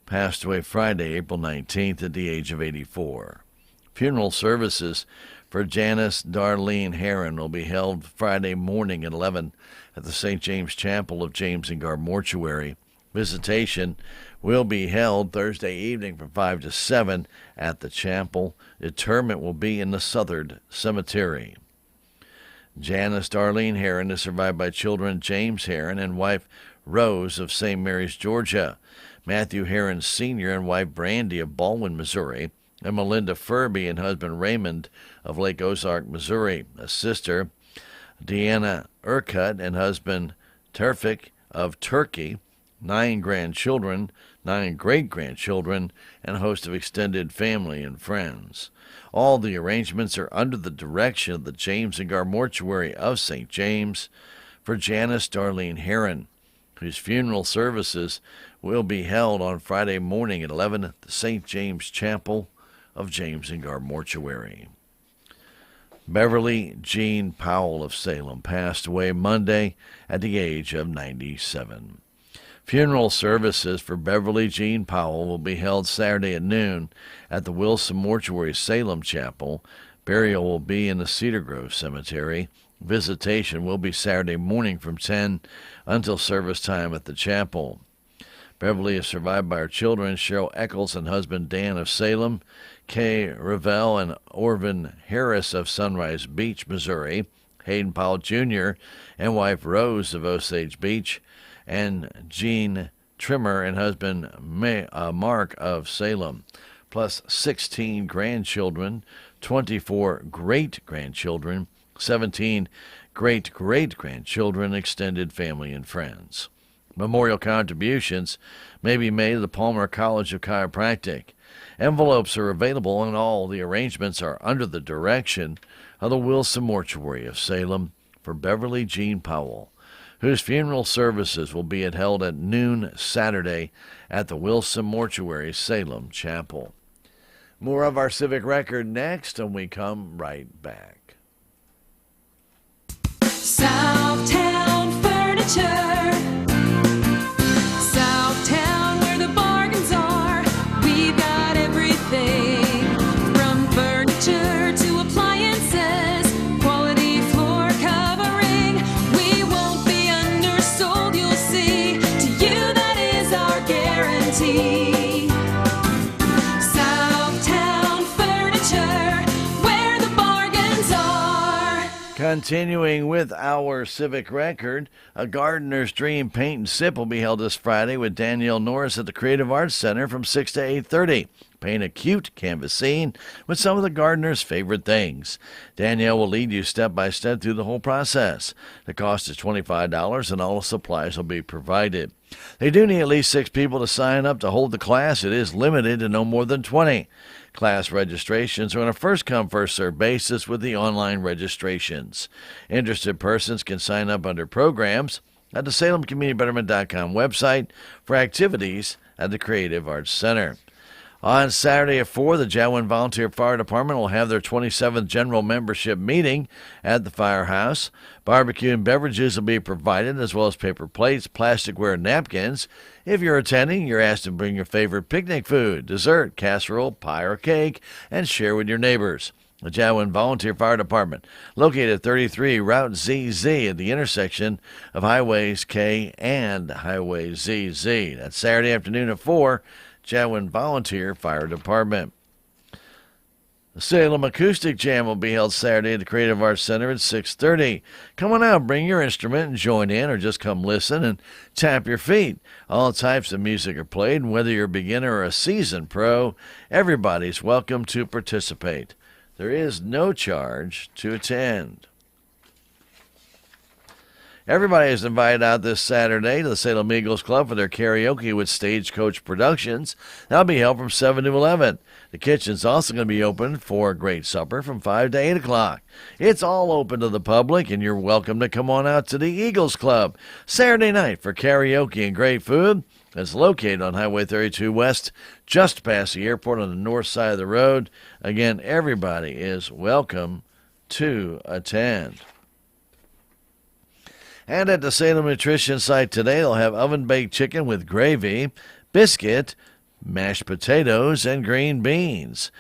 passed away Friday, April 19th at the age of 84. Funeral services for Janice Darlene Heron will be held Friday morning at 11 at the St. James Chapel of James and Gar Mortuary. Visitation will be held Thursday evening from 5 to 7 at the chapel. Interment will be in the Southern Cemetery. Janice Darlene Heron is survived by children James Heron and wife Rose of St. Mary's, Georgia, Matthew Heron Sr. and wife Brandy of Baldwin, Missouri, and Melinda Furby and husband Raymond of Lake Ozark, Missouri, a sister, Deanna Urquhart and husband Terfik of Turkey, 9 grandchildren, 9 great-grandchildren, and a host of extended family and friends. All the arrangements are under the direction of the James and Gar Mortuary of St. James for Janice Darlene Heron, whose funeral services will be held on Friday morning at 11 at the St. James Chapel of James and Gar Mortuary. Beverly Jean Powell of Salem passed away Monday at the age of 97. Funeral services for Beverly Jean Powell will be held Saturday at noon at the Wilson Mortuary Salem Chapel. Burial will be in the Cedar Grove Cemetery. Visitation will be Saturday morning from 10 until service time at the chapel. Beverly is survived by her children, Cheryl Eccles and husband Dan of Salem, Kay Revelle and Orvin Harris of Sunrise Beach, Missouri, Hayden Powell Jr. and wife Rose of Osage Beach, and Jean Trimmer and husband Mark of Salem, plus 16 grandchildren, 24 great-grandchildren, 17 great-great-grandchildren, extended family and friends. Memorial contributions may be made at the Palmer College of Chiropractic. Envelopes are available and all the arrangements are under the direction of the Wilson Mortuary of Salem for Beverly Jean Powell, whose funeral services will be held at noon Saturday at the Wilson Mortuary Salem Chapel. More of our civic record next, and we come right back. Southtown Furniture. Southtown, where the bargains are. We've got everything from furniture to appliances. Quality floor covering. We won't be undersold, you'll see. To you, that is our guarantee. Continuing with our civic record, a Gardener's Dream Paint and Sip will be held this Friday with Danielle Norris at the Creative Arts Center from 6 to 8:30. Paint a cute canvas scene with some of the gardener's favorite things. Danielle will lead you step by step through the whole process. The cost is $25 and all the supplies will be provided. They do need at least 6 people to sign up to hold the class. It is limited to no more than 20. Class registrations are on a first-come, first-served basis with the online registrations. Interested persons can sign up under programs at the SalemCommunityBetterment.com website for activities at the Creative Arts Center. On Saturday at 4, the Jowin Volunteer Fire Department will have their 27th General Membership Meeting at the firehouse. Barbecue and beverages will be provided, as well as paper plates, plasticware, and napkins. If you're attending, you're asked to bring your favorite picnic food, dessert, casserole, pie, or cake, and share with your neighbors. The Jowin Volunteer Fire Department, located at 33 Route ZZ at the intersection of Highways K and Highway ZZ. That's Saturday afternoon at 4. Jowin Volunteer Fire Department. The Salem Acoustic Jam will be held Saturday at the Creative Arts Center at 6:30. Come on out, bring your instrument and join in, or just come listen and tap your feet. All types of music are played, and whether you're a beginner or a seasoned pro, everybody's welcome to participate. There is no charge to attend. Everybody is invited out this Saturday to the Salem Eagles Club for their karaoke with Stagecoach Productions. That'll be held from 7 to 11. The kitchen's also going to be open for a great supper from 5 to 8 o'clock. It's all open to the public, and you're welcome to come on out to the Eagles Club Saturday night for karaoke and great food. It's located on Highway 32 West, just past the airport on the north side of the road. Again, everybody is welcome to attend. And at the Salem Nutrition site today, they'll have oven-baked chicken with gravy, biscuit, mashed potatoes, and green beans.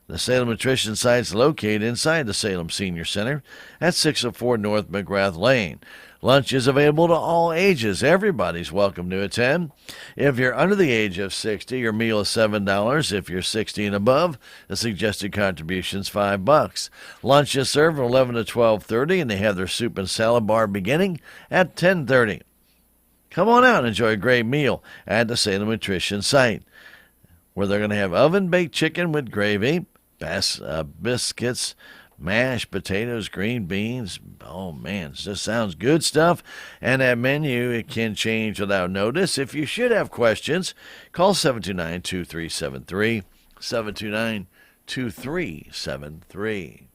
The Salem Nutrition site's located inside the Salem Senior Center at 604 North McGrath Lane. Lunch is available to all ages. Everybody's welcome to attend. If you're under the age of 60, your meal is $7. If you're 60 and above, the suggested contribution's $5. Lunch is served from 11 to 12:30, and they have their soup and salad bar beginning at 10:30. Come on out and enjoy a great meal at the Salem Nutrition site, where they're going to have oven-baked chicken with gravy, biscuits, mashed potatoes, green beans. Oh, man, it just sounds good stuff. And that menu, it can change without notice. If you should have questions, call 729-2373, 729-2373.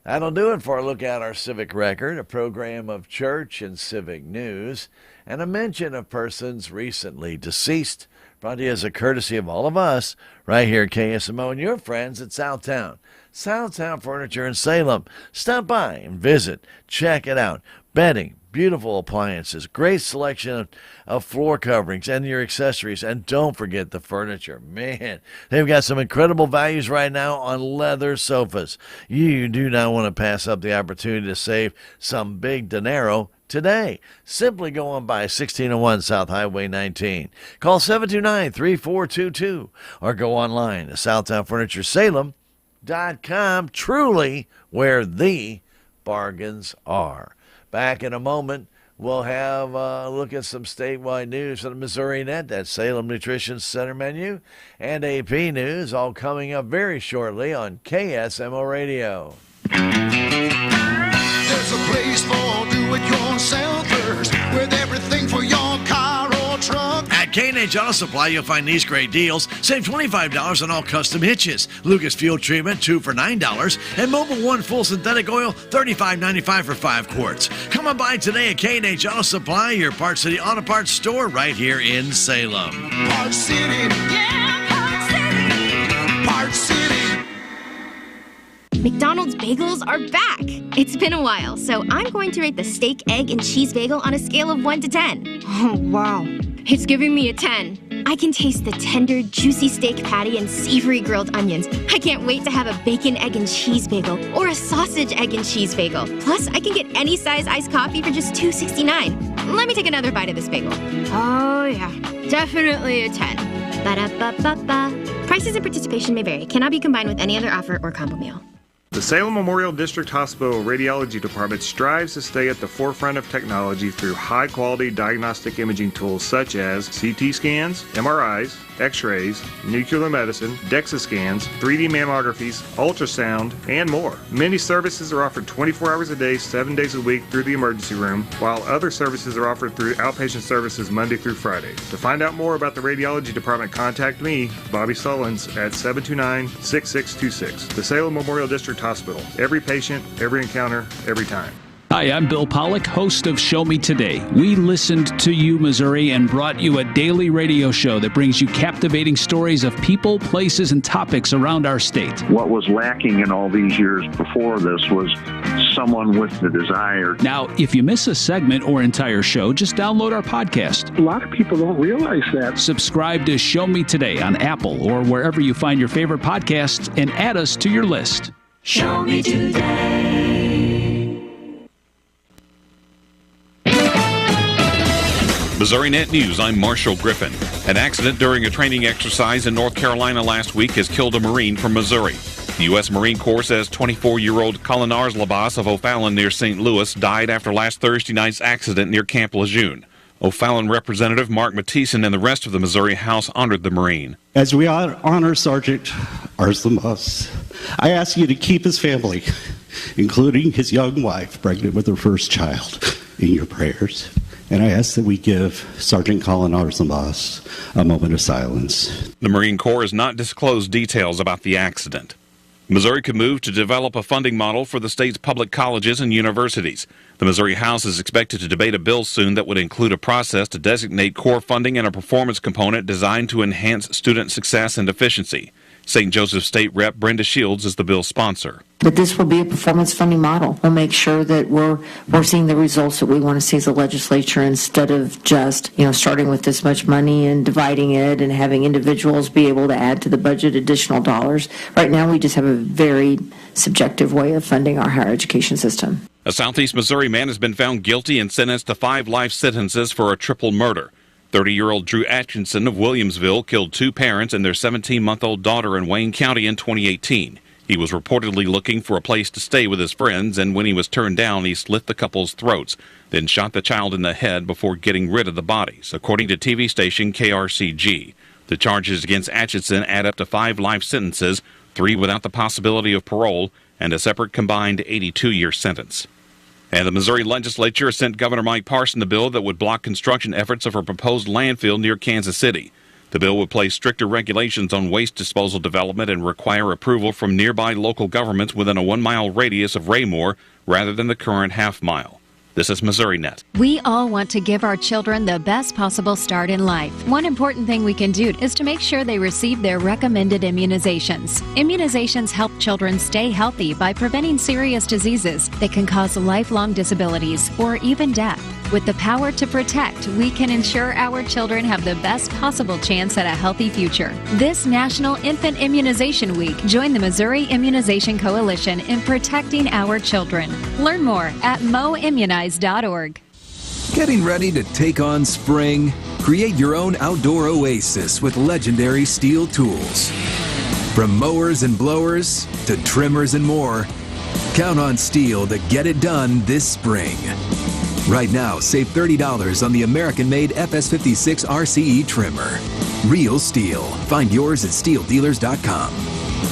That'll do it for a look at our civic record, a program of church and civic news, and a mention of persons recently deceased, brought to you as a courtesy of all of us right here at KSMO and your friends at Southtown. Southtown Furniture in Salem. Stop by and visit. Check it out. Bedding, beautiful appliances, great selection of floor coverings and your accessories. And don't forget the furniture. Man, they've got some incredible values right now on leather sofas. You do not want to pass up the opportunity to save some big dinero today. Simply go on by 1601 South Highway 19. Call 729-3422 or go online to SouthtownFurnitureSalem.com. Truly where the bargains are. Back in a moment, we'll have a look at some statewide news from the Missouri Net, that Salem Nutrition Center menu, and AP News, all coming up very shortly on KSMO Radio. There's a place for do-it-yourselfers with everything for your car or truck. At K&H Auto Supply, you'll find these great deals. Save $25 on all custom hitches. Lucas Fuel Treatment, 2 for $9. And Mobil 1 Full Synthetic Oil, $35.95 for 5 quarts. Come on by today at K&H Auto Supply, your Parts City Auto Parts store right here in Salem. Parts City. Yeah, Parts City. Parts City. McDonald's bagels are back! It's been a while, so I'm going to rate the steak, egg, and cheese bagel on a scale of 1 to 10. Oh, wow. It's giving me a 10. I can taste the tender, juicy steak patty and savory grilled onions. I can't wait to have a bacon, egg, and cheese bagel or a sausage, egg, and cheese bagel. Plus, I can get any size iced coffee for just $2.69. Let me take another bite of this bagel. Oh, yeah. Definitely a 10. Ba-da-ba-ba-ba. Prices and participation may vary. Cannot be combined with any other offer or combo meal. The Salem Memorial District Hospital Radiology Department strives to stay at the forefront of technology through high-quality diagnostic imaging tools such as CT scans, MRIs, X-rays, nuclear medicine, DEXA scans, 3D mammographies, ultrasound, and more. Many services are offered 24 hours a day, 7 days a week through the emergency room, while other services are offered through outpatient services Monday through Friday. To find out more about the radiology department, contact me, Bobby Sullins, at 729-6626. The Salem Memorial District Hospital. Every patient, every encounter, every time. Hi, I'm Bill Pollock, host of Show Me Today. We listened to you, Missouri, and brought you a daily radio show that brings you captivating stories of people, places, and topics around our state. What was lacking in all these years before this was someone with the desire. Now, if you miss a segment or entire show, just download our podcast. A lot of people don't realize that. Subscribe to Show Me Today on Apple or wherever you find your favorite podcasts and add us to your list. Show me today. Missouri Net News, I'm Marshall Griffin. An accident during a training exercise in North Carolina last week has killed a Marine from Missouri. The U.S. Marine Corps says 24-year-old Colin Labas of O'Fallon near St. Louis died after last Thursday night's accident near Camp Lejeune. O'Fallon Representative Mark Mathieson and the rest of the Missouri House honored the Marine. As we honor Sergeant Labas, I ask you to keep his family, including his young wife, pregnant with her first child, in your prayers. And I ask that we give Sergeant Colin Labas a moment of silence. The Marine Corps has not disclosed details about the accident. Missouri could move to develop a funding model for the state's public colleges and universities. The Missouri House is expected to debate a bill soon that would include a process to designate core funding and a performance component designed to enhance student success and efficiency. St. Joseph State Rep. Brenda Shields is the bill's sponsor. That this will be a performance funding model. We'll make sure that we're seeing the results that we want to see as a legislature instead of just, starting with this much money and dividing it and having individuals be able to add to the budget additional dollars. Right now, we just have a very subjective way of funding our higher education system. A Southeast Missouri man has been found guilty and sentenced to 5 life sentences for a triple murder. 30-year-old Drew Atkinson of Williamsville killed 2 parents and their 17-month-old daughter in Wayne County in 2018. He was reportedly looking for a place to stay with his friends, and when he was turned down, he slit the couple's throats, then shot the child in the head before getting rid of the bodies, according to TV station KRCG. The charges against Atkinson add up to 5 life sentences, 3 without the possibility of parole, and a separate combined 82-year sentence. And the Missouri legislature sent Governor Mike Parson a bill that would block construction efforts of a proposed landfill near Kansas City. The bill would place stricter regulations on waste disposal development and require approval from nearby local governments within a 1-mile radius of Raymore rather than the current half-mile. This is Missouri Net. We all want to give our children the best possible start in life. One important thing we can do is to make sure they receive their recommended immunizations. Immunizations help children stay healthy by preventing serious diseases that can cause lifelong disabilities or even death. With the power to protect, we can ensure our children have the best possible chance at a healthy future. This National Infant Immunization Week, join the Missouri Immunization Coalition in protecting our children. Learn more at moimmunize.org. Getting ready to take on spring? Create your own outdoor oasis with legendary Steel tools. From mowers and blowers to trimmers and more, count on Steel to get it done this spring. Right now, save $30 on the American-made FS56 RCE trimmer. Real Steel. Find yours at SteelDealers.com.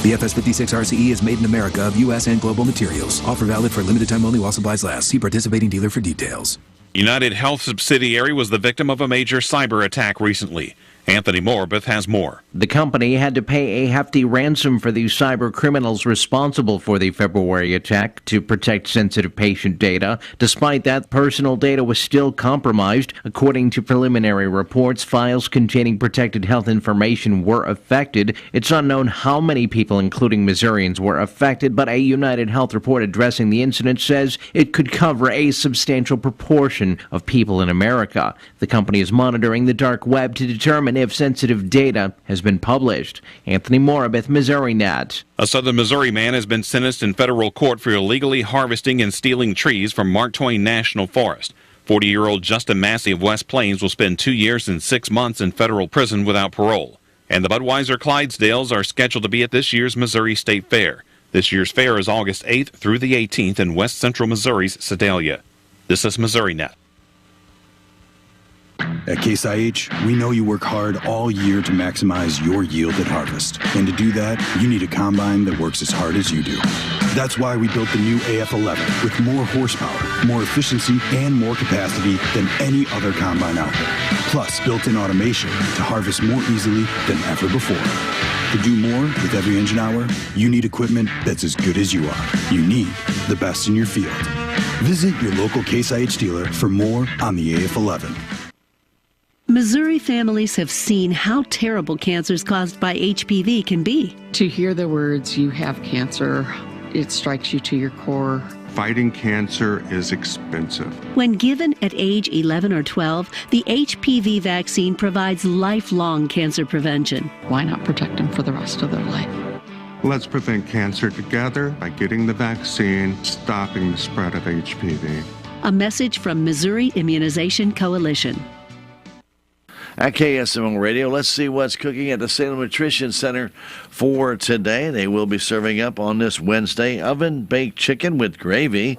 The FS56 RCE is made in America of U.S. and global materials. Offer valid for limited time only while supplies last. See participating dealer for details. United Health subsidiary was the victim of a major cyber attack recently. Anthony Morabith has more. The company had to pay a hefty ransom for the cyber criminals responsible for the February attack to protect sensitive patient data. Despite that, personal data was still compromised. According to preliminary reports, files containing protected health information were affected. It's unknown how many people, including Missourians, were affected, but a United Health report addressing the incident says it could cover a substantial proportion of people in America. The company is monitoring the dark web to determine if sensitive data has been published. Anthony Morabith, Missouri Net. A southern Missouri man has been sentenced in federal court for illegally harvesting and stealing trees from Mark Twain National Forest. 40-year-old Justin Massey of West Plains will spend 2 years and 6 months in federal prison without parole. And the Budweiser Clydesdales are scheduled to be at this year's Missouri State Fair. This year's fair is August 8th through the 18th in West Central Missouri's Sedalia. This is Missouri Net. At Case IH, we know you work hard all year to maximize your yield at harvest. And to do that, you need a combine that works as hard as you do. That's why we built the new AF11 with more horsepower, more efficiency, and more capacity than any other combine out there. Plus, built-in automation to harvest more easily than ever before. To do more with every engine hour, you need equipment that's as good as you are. You need the best in your field. Visit your local Case IH dealer for more on the AF11. Missouri families have seen how terrible cancers caused by HPV can be. To hear the words, "you have cancer," it strikes you to your core. Fighting cancer is expensive. When given at age 11 or 12, the HPV vaccine provides lifelong cancer prevention. Why not protect them for the rest of their life? Let's prevent cancer together by getting the vaccine, stopping the spread of HPV. A message from Missouri Immunization Coalition. At KSMO Radio, let's see what's cooking at the Salem Nutrition Center for today. They will be serving up on this Wednesday oven-baked chicken with gravy,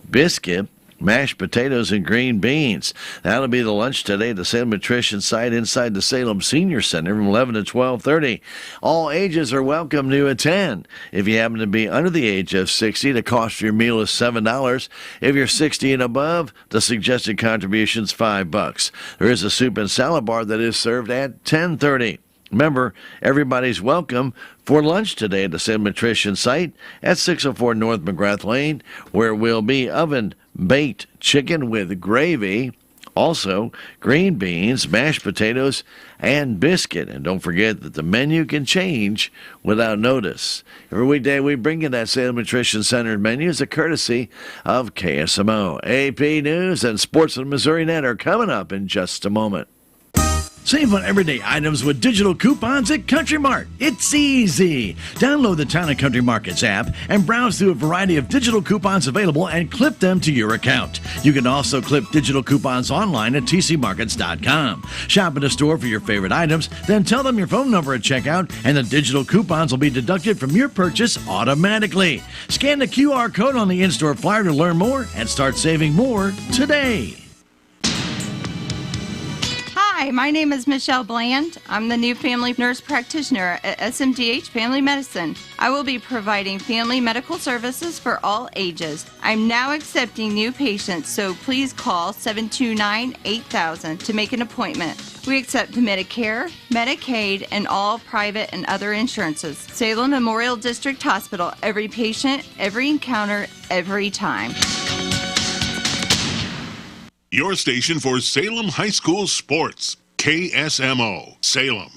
biscuit, mashed potatoes, and green beans. That'll be the lunch today at the Salem Nutrition site inside the Salem Senior Center from 11 to 12:30. All ages are welcome to attend. If you happen to be under the age of 60, the cost for your meal is $7. If you're 60 and above, the suggested contribution's $5. There is a soup and salad bar that is served at 10:30. Remember, everybody's welcome for lunch today at the Salem Nutrition site at 604 North McGrath Lane, where will be oven-baked chicken with gravy, also green beans, mashed potatoes, and biscuit. And don't forget that the menu can change without notice. Every weekday we bring you that Salem Nutrition Center menu as a courtesy of KSMO. AP News and Sports on Missouri Net are coming up in just a moment. Save on everyday items with digital coupons at Country Mart. It's easy. Download the Town & Country Markets app and browse through a variety of digital coupons available and clip them to your account. You can also clip digital coupons online at tcmarkets.com. Shop in a store for your favorite items, then tell them your phone number at checkout, and the digital coupons will be deducted from your purchase automatically. Scan the QR code on the in-store flyer to learn more and start saving more today. Hi, my name is Michelle Bland. I'm the new family nurse practitioner at SMGH Family Medicine. I will be providing family medical services for all ages. I'm now accepting new patients, so please call 729-8000 to make an appointment. We accept Medicare, Medicaid, and all private and other insurances. Salem Memorial District Hospital, every patient, every encounter, every time. Your station for Salem High School sports, KSMO, Salem.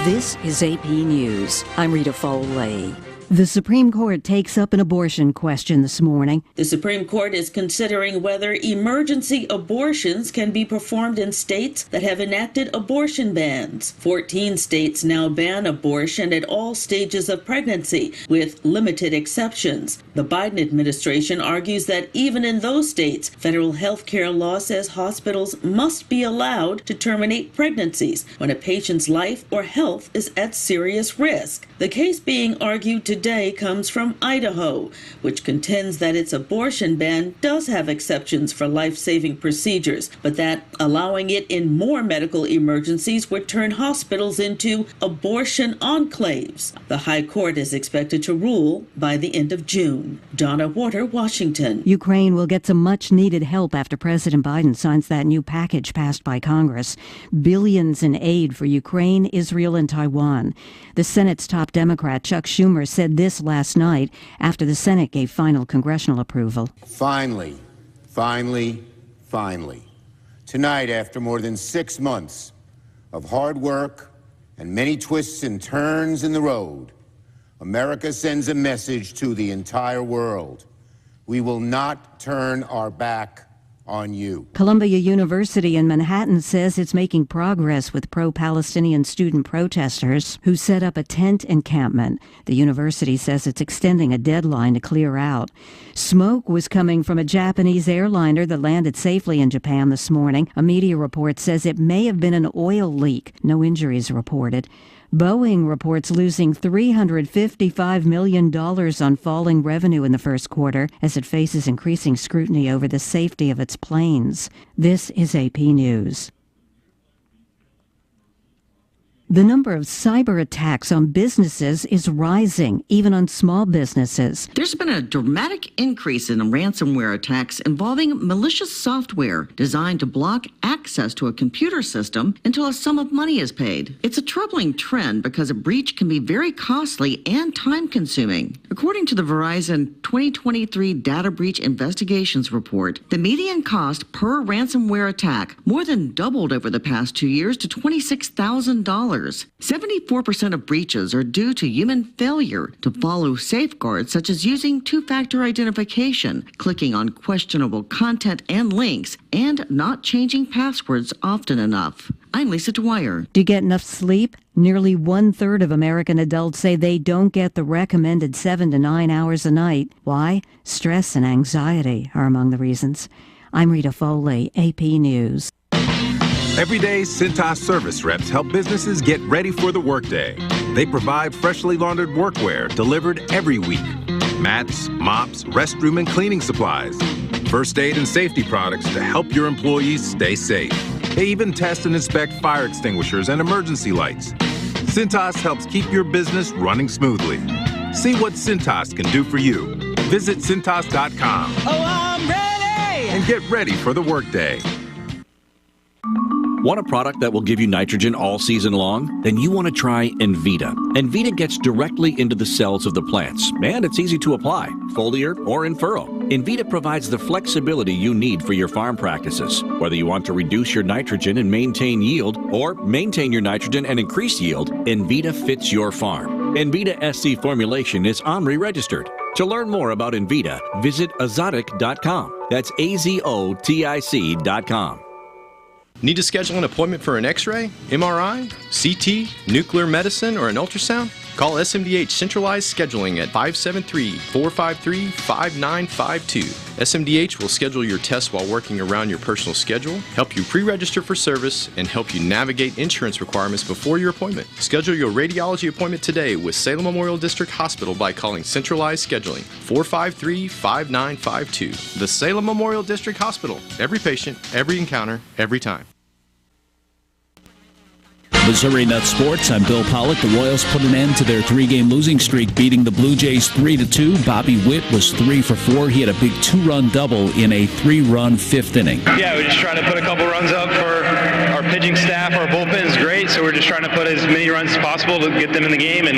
This is AP News. I'm Rita Foley. The Supreme Court takes up an abortion question this morning. The Supreme Court is considering whether emergency abortions can be performed in states that have enacted abortion bans. 14 states now ban abortion at all stages of pregnancy, with limited exceptions. The Biden administration argues that even in those states, federal health care law says hospitals must be allowed to terminate pregnancies when a patient's life or health is at serious risk. The case being argued today comes from Idaho, which contends that its abortion ban does have exceptions for life-saving procedures, but that allowing it in more medical emergencies would turn hospitals into abortion enclaves. The High Court is expected to rule by the end of June. Donna Water, Washington. Ukraine will get some much-needed help after President Biden signs that new package passed by Congress. Billions in aid for Ukraine, Israel, and Taiwan. The Senate's top Democrat, Chuck Schumer, said this last night after the Senate gave final congressional approval. Finally, tonight, after more than 6 months of hard work and many twists and turns in the road, America sends a message to the entire world. We will not turn our back on you. Columbia University in Manhattan says it's making progress with pro-Palestinian student protesters who set up a tent encampment. The university says it's extending a deadline to clear out. Smoke was coming from a Japanese airliner that landed safely in Japan this morning. A media report says it may have been an oil leak. No injuries reported. Boeing reports losing $355 million on falling revenue in the first quarter as it faces increasing scrutiny over the safety of its planes. This is AP News. The number of cyber attacks on businesses is rising, even on small businesses. There's been a dramatic increase in ransomware attacks involving malicious software designed to block access to a computer system until a sum of money is paid. It's a troubling trend because a breach can be very costly and time-consuming. According to the Verizon 2023 Data Breach Investigations Report, the median cost per ransomware attack more than doubled over the past 2 years to $26,000. 74% of breaches are due to human failure to follow safeguards such as using two-factor identification, clicking on questionable content and links, and not changing passwords often enough. I'm Lisa Dwyer. Do you get enough sleep? Nearly 1/3 of American adults say they don't get the recommended 7 to 9 hours a night. Why? Stress and anxiety are among the reasons. I'm Rita Foley, AP News. Every day, Cintas service reps help businesses get ready for the workday. They provide freshly laundered workwear delivered every week. Mats, mops, restroom and cleaning supplies. First aid and safety products to help your employees stay safe. They even test and inspect fire extinguishers and emergency lights. Cintas helps keep your business running smoothly. See what Cintas can do for you. Visit Cintas.com. Oh, I'm ready! And get ready for the workday. Want a product that will give you nitrogen all season long? Then you want to try Envita. Envita gets directly into the cells of the plants, and it's easy to apply, foliar or in furrow. Envita provides the flexibility you need for your farm practices. Whether you want to reduce your nitrogen and maintain yield, or maintain your nitrogen and increase yield, Envita fits your farm. Envita SC formulation is OMRI registered. To learn more about Envita, visit azotic.com. That's AZOTIC.com. Need to schedule an appointment for an X-ray, MRI, CT, nuclear medicine, or an ultrasound? Call SMDH Centralized Scheduling at 573-453-5952. SMDH will schedule your tests while working around your personal schedule, help you pre-register for service, and help you navigate insurance requirements before your appointment. Schedule your radiology appointment today with Salem Memorial District Hospital by calling Centralized Scheduling, 453-5952. The Salem Memorial District Hospital. Every patient, every encounter, every time. Missouri Nut Sports. I'm Bill Pollock. The Royals put an end to their 3-game losing streak, beating the Blue Jays 3-2. Bobby Witt was 3 for 4. He had a big 2-run double in a 3-run 5th inning. Yeah, we're just trying to put a couple runs up for our pitching staff. Our bullpen is great, so we're just trying to put as many runs as possible to get them in the game and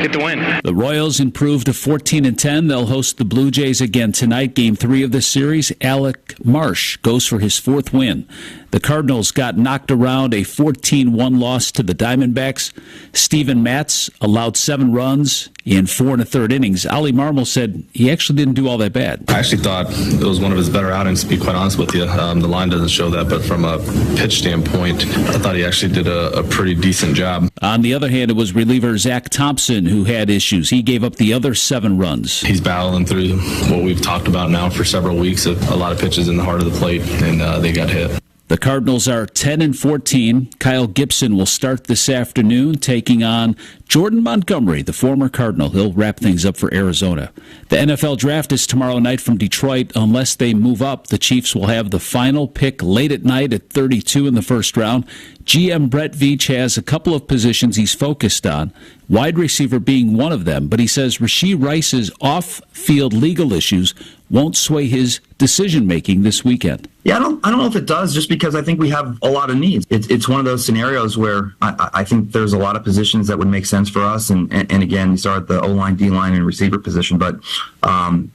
get the win. The Royals improved to 14-10. They'll host the Blue Jays again tonight. Game 3 of this series. Alec Marsh goes for his 4th win. The Cardinals got knocked around, a 14-1 loss to the Diamondbacks. Steven Matz allowed 7 runs in 4 1/3 innings. Ollie Marmol said he actually didn't do all that bad. I actually thought it was one of his better outings, to be quite honest with you. The line doesn't show that, but from a pitch standpoint, I thought he actually did a pretty decent job. On the other hand, it was reliever Zach Thompson who had issues. He gave up the other 7 runs. He's battling through what we've talked about now for several weeks, a lot of pitches in the heart of the plate, and they got hit. The Cardinals are 10-14. Kyle Gibson will start this afternoon, taking on Jordan Montgomery, the former Cardinal. He'll wrap things up for Arizona. The NFL Draft is tomorrow night from Detroit. Unless they move up, the Chiefs will have the final pick late at night at 32 in the first round. GM Brett Veach has a couple of positions he's focused on, wide receiver being one of them, but he says Rashee Rice's off-field legal issues won't sway his decision-making this weekend. Yeah, I don't know if it does, just because I think we have a lot of needs. It's one of those scenarios where I think there's a lot of positions that would make sense for us. And again, you start at the O-line, D-line, and receiver position. But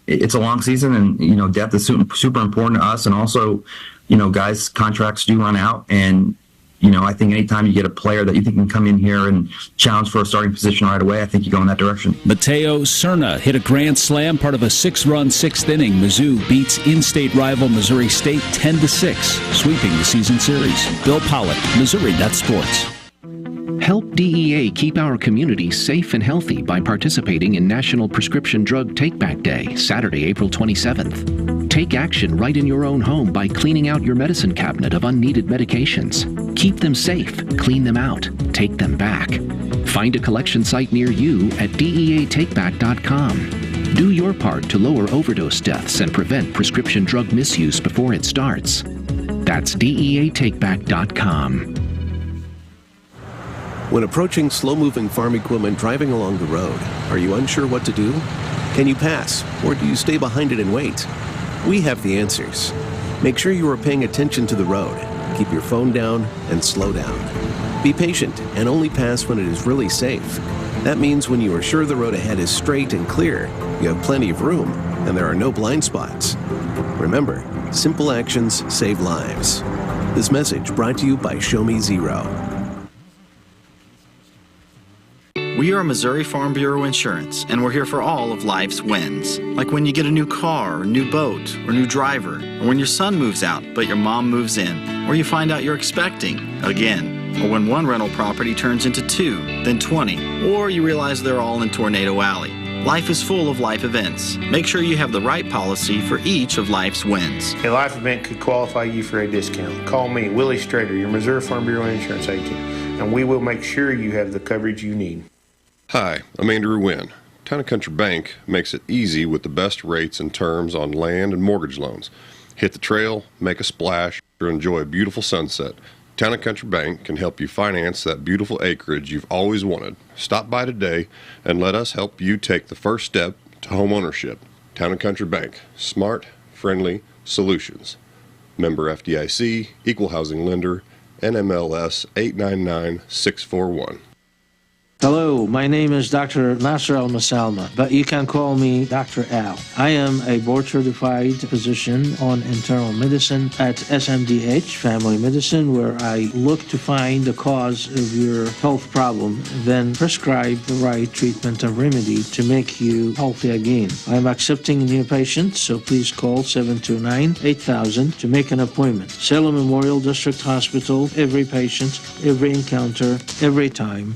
it's a long season, and, depth is super important to us. And also, guys' contracts do run out. And, I think anytime you get a player that you think can come in here and challenge for a starting position right away, I think you go in that direction. Mateo Cerna hit a grand slam, part of a 6-run 6th inning. Mizzou beats in-state rival Missouri State 10-6, sweeping the season series. Bill Pollock, Missouri Nut Sports. Help DEA keep our community safe and healthy by participating in National Prescription Drug Take-Back Day, Saturday, April 27th. Take action right in your own home by cleaning out your medicine cabinet of unneeded medications. Keep them safe, clean them out, take them back. Find a collection site near you at DEATakeback.com. Do your part to lower overdose deaths and prevent prescription drug misuse before it starts. That's DEATakeback.com. When approaching slow-moving farm equipment driving along the road, are you unsure what to do? Can you pass, or do you stay behind it and wait? We have the answers. Make sure you are paying attention to the road. Keep your phone down and slow down. Be patient and only pass when it is really safe. That means when you are sure the road ahead is straight and clear, you have plenty of room, and there are no blind spots. Remember, simple actions save lives. This message brought to you by Show Me Zero. We are Missouri Farm Bureau Insurance, and we're here for all of life's wins. Like when you get a new car, or new boat, or new driver, or when your son moves out, but your mom moves in, or you find out you're expecting again, or when one rental property turns into 2, then 20, or you realize they're all in Tornado Alley. Life is full of life events. Make sure you have the right policy for each of life's wins. A life event could qualify you for a discount. Call me, Willie Strader, your Missouri Farm Bureau Insurance agent, and we will make sure you have the coverage you need. Hi, I'm Andrew Wynn. Town & Country Bank makes it easy with the best rates and terms on land and mortgage loans. Hit the trail, make a splash, or enjoy a beautiful sunset. Town & Country Bank can help you finance that beautiful acreage you've always wanted. Stop by today and let us help you take the first step to home ownership. Town & Country Bank. Smart, friendly solutions. Member FDIC, Equal Housing Lender, NMLS 899641. Hello, my name is Dr. Nasser Al-Masalma, but you can call me Dr. Al. I am a board-certified physician on internal medicine at SMDH, Family Medicine, where I look to find the cause of your health problem, then prescribe the right treatment and remedy to make you healthy again. I am accepting new patients, so please call 729-8000 to make an appointment. Salem Memorial District Hospital, every patient, every encounter, every time.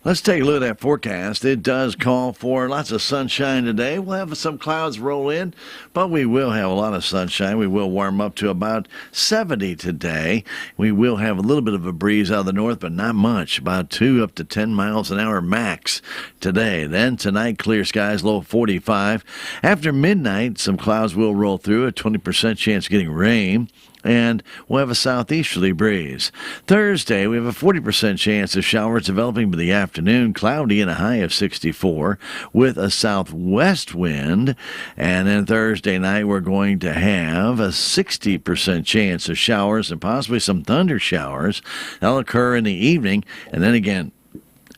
Let's take a look at that forecast. It does call for lots of sunshine today. We'll have some clouds roll in, but we will have a lot of sunshine. We will warm up to about 70 today. We will have a little bit of a breeze out of the north, but not much, about 2 up to 10 miles an hour max today. Then tonight, clear skies, low 45. After midnight, some clouds will roll through, a 20% chance of getting rain. And we'll have a southeasterly breeze. Thursday, we have a 40% chance of showers developing by the afternoon, cloudy and a high of 64 with a southwest wind. And then Thursday night, we're going to have a 60% chance of showers and possibly some thunder showers. That'll occur in the evening. And then again,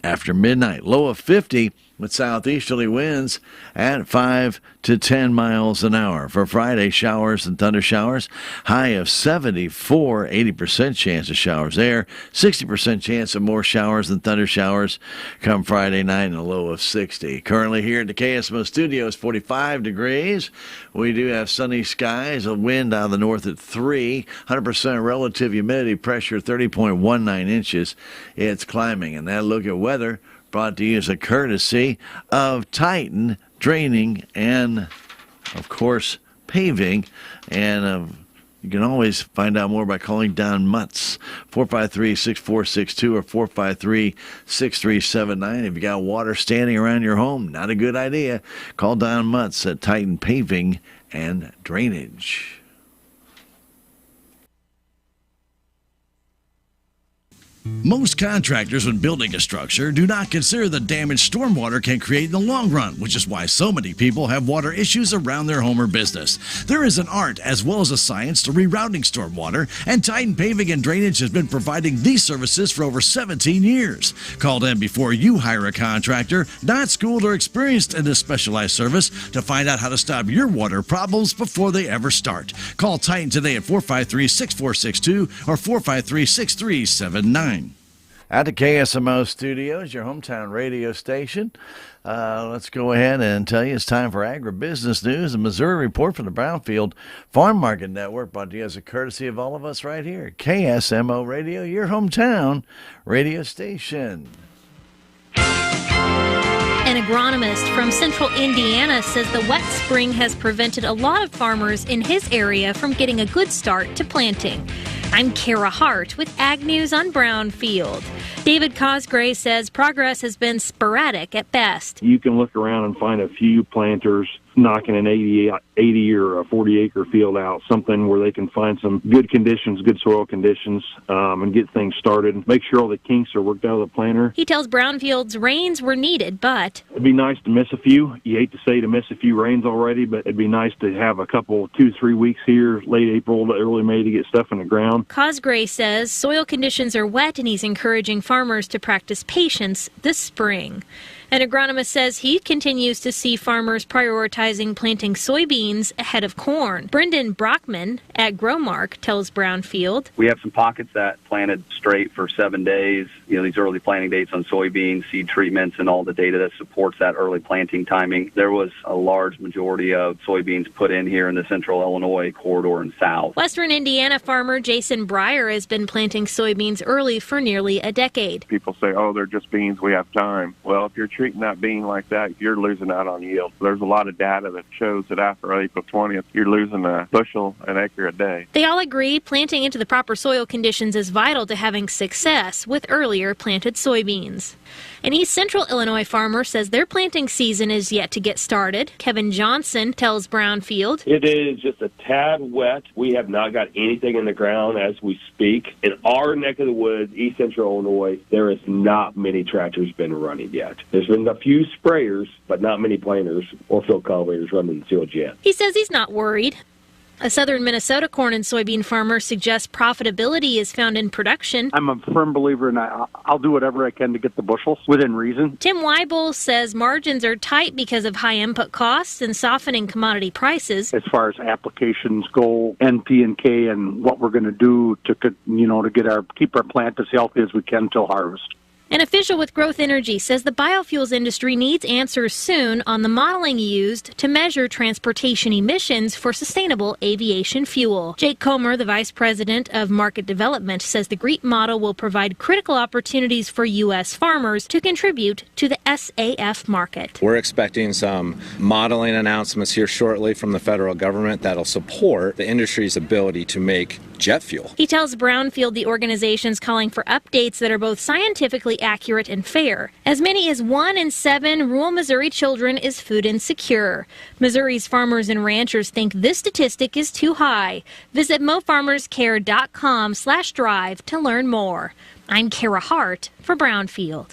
after midnight, low of 50 with southeasterly winds at 5 to 10 miles an hour. For Friday, showers and thunder showers, high of 74, 80% chance of showers there, 60% chance of more showers and thunder showers come Friday night, and a low of 60. Currently here at the KSMO studios, 45 degrees. We do have sunny skies, a wind out of the north at 3, 100% relative humidity, pressure 30.19 inches. It's climbing, and that look at weather brought to you as a courtesy of Titan Draining and, of course, Paving. And you can always find out more by calling Don Mutz, 453-6462 or 453-6379. If you got water standing around your home, not a good idea. Call Don Mutz at Titan Paving and Drainage. Most contractors, when building a structure, do not consider the damage stormwater can create in the long run, which is why so many people have water issues around their home or business. There is an art as well as a science to rerouting stormwater, and Titan Paving and Drainage has been providing these services for over 17 years. Call them before you hire a contractor not schooled or experienced in this specialized service to find out how to stop your water problems before they ever start. Call Titan today at 453-6462 or 453-6379. At the KSMO studios, your hometown radio station. Let's go ahead and tell you it's time for agribusiness news. A Missouri report from the Brownfield Farm Market Network, brought to you as a courtesy of all of us right here at KSMO Radio, your hometown radio station. An agronomist from central Indiana says the wet spring has prevented a lot of farmers in his area from getting a good start to planting. I'm Kara Hart with Ag News on Brownfield. David Cosgray says progress has been sporadic at best. You can look around and find a few planters knocking an 80 or a 40-acre field out, something where they can find some good conditions, good soil conditions, and get things started. Make sure all the kinks are worked out of the planter. He tells Brownfield's rains were needed, but it'd be nice to miss a few. You hate to say to miss a few rains already, but it'd be nice to have a couple, 2-3 weeks here, late April to early May, to get stuff in the ground. Cosgray says soil conditions are wet, and he's encouraging farmers to practice patience this spring. An agronomist says he continues to see farmers prioritizing planting soybeans ahead of corn. Brendan Brockman at Growmark tells Brownfield, we have some pockets that planted straight for 7 days. These early planting dates on soybeans, seed treatments, and all the data that supports that early planting timing. There was a large majority of soybeans put in here in the central Illinois corridor and south. Western Indiana farmer Jason Breyer has been planting soybeans early for nearly a decade. People say, oh, they're just beans, we have time. Well, if you're treating that bean like that, you're losing out on yield. There's a lot of data that shows that after April 20th, you're losing a bushel an acre a day. They all agree planting into the proper soil conditions is vital to having success with earlier planted soybeans. An East Central Illinois farmer says their planting season is yet to get started. Kevin Johnson tells Brownfield, it is just a tad wet. We have not got anything in the ground as we speak. In our neck of the woods, East Central Illinois, there is not many tractors been running yet. There's been a few sprayers, but not many planters or field cultivators running the field yet. He says he's not worried. A southern Minnesota corn and soybean farmer suggests profitability is found in production. I'm a firm believer, and I'll do whatever I can to get the bushels within reason. Tim Weibel says margins are tight because of high input costs and softening commodity prices. As far as applications go, NP and K, and what we're going to do to keep our plant as healthy as we can till harvest. An official with Growth Energy says the biofuels industry needs answers soon on the modeling used to measure transportation emissions for sustainable aviation fuel. Jake Comer, the vice president of market development, says the GREET model will provide critical opportunities for U.S. farmers to contribute to the SAF market. We're expecting some modeling announcements here shortly from the federal government that'll support the industry's ability to make jet fuel. He tells Brownfield the organization's calling for updates that are both scientifically accurate and fair. As many as 1 in 7 rural Missouri children is food insecure. Missouri's farmers and ranchers think this statistic is too high. Visit mofarmerscare.com/drive to learn more. I'm Kara Hart for Brownfield.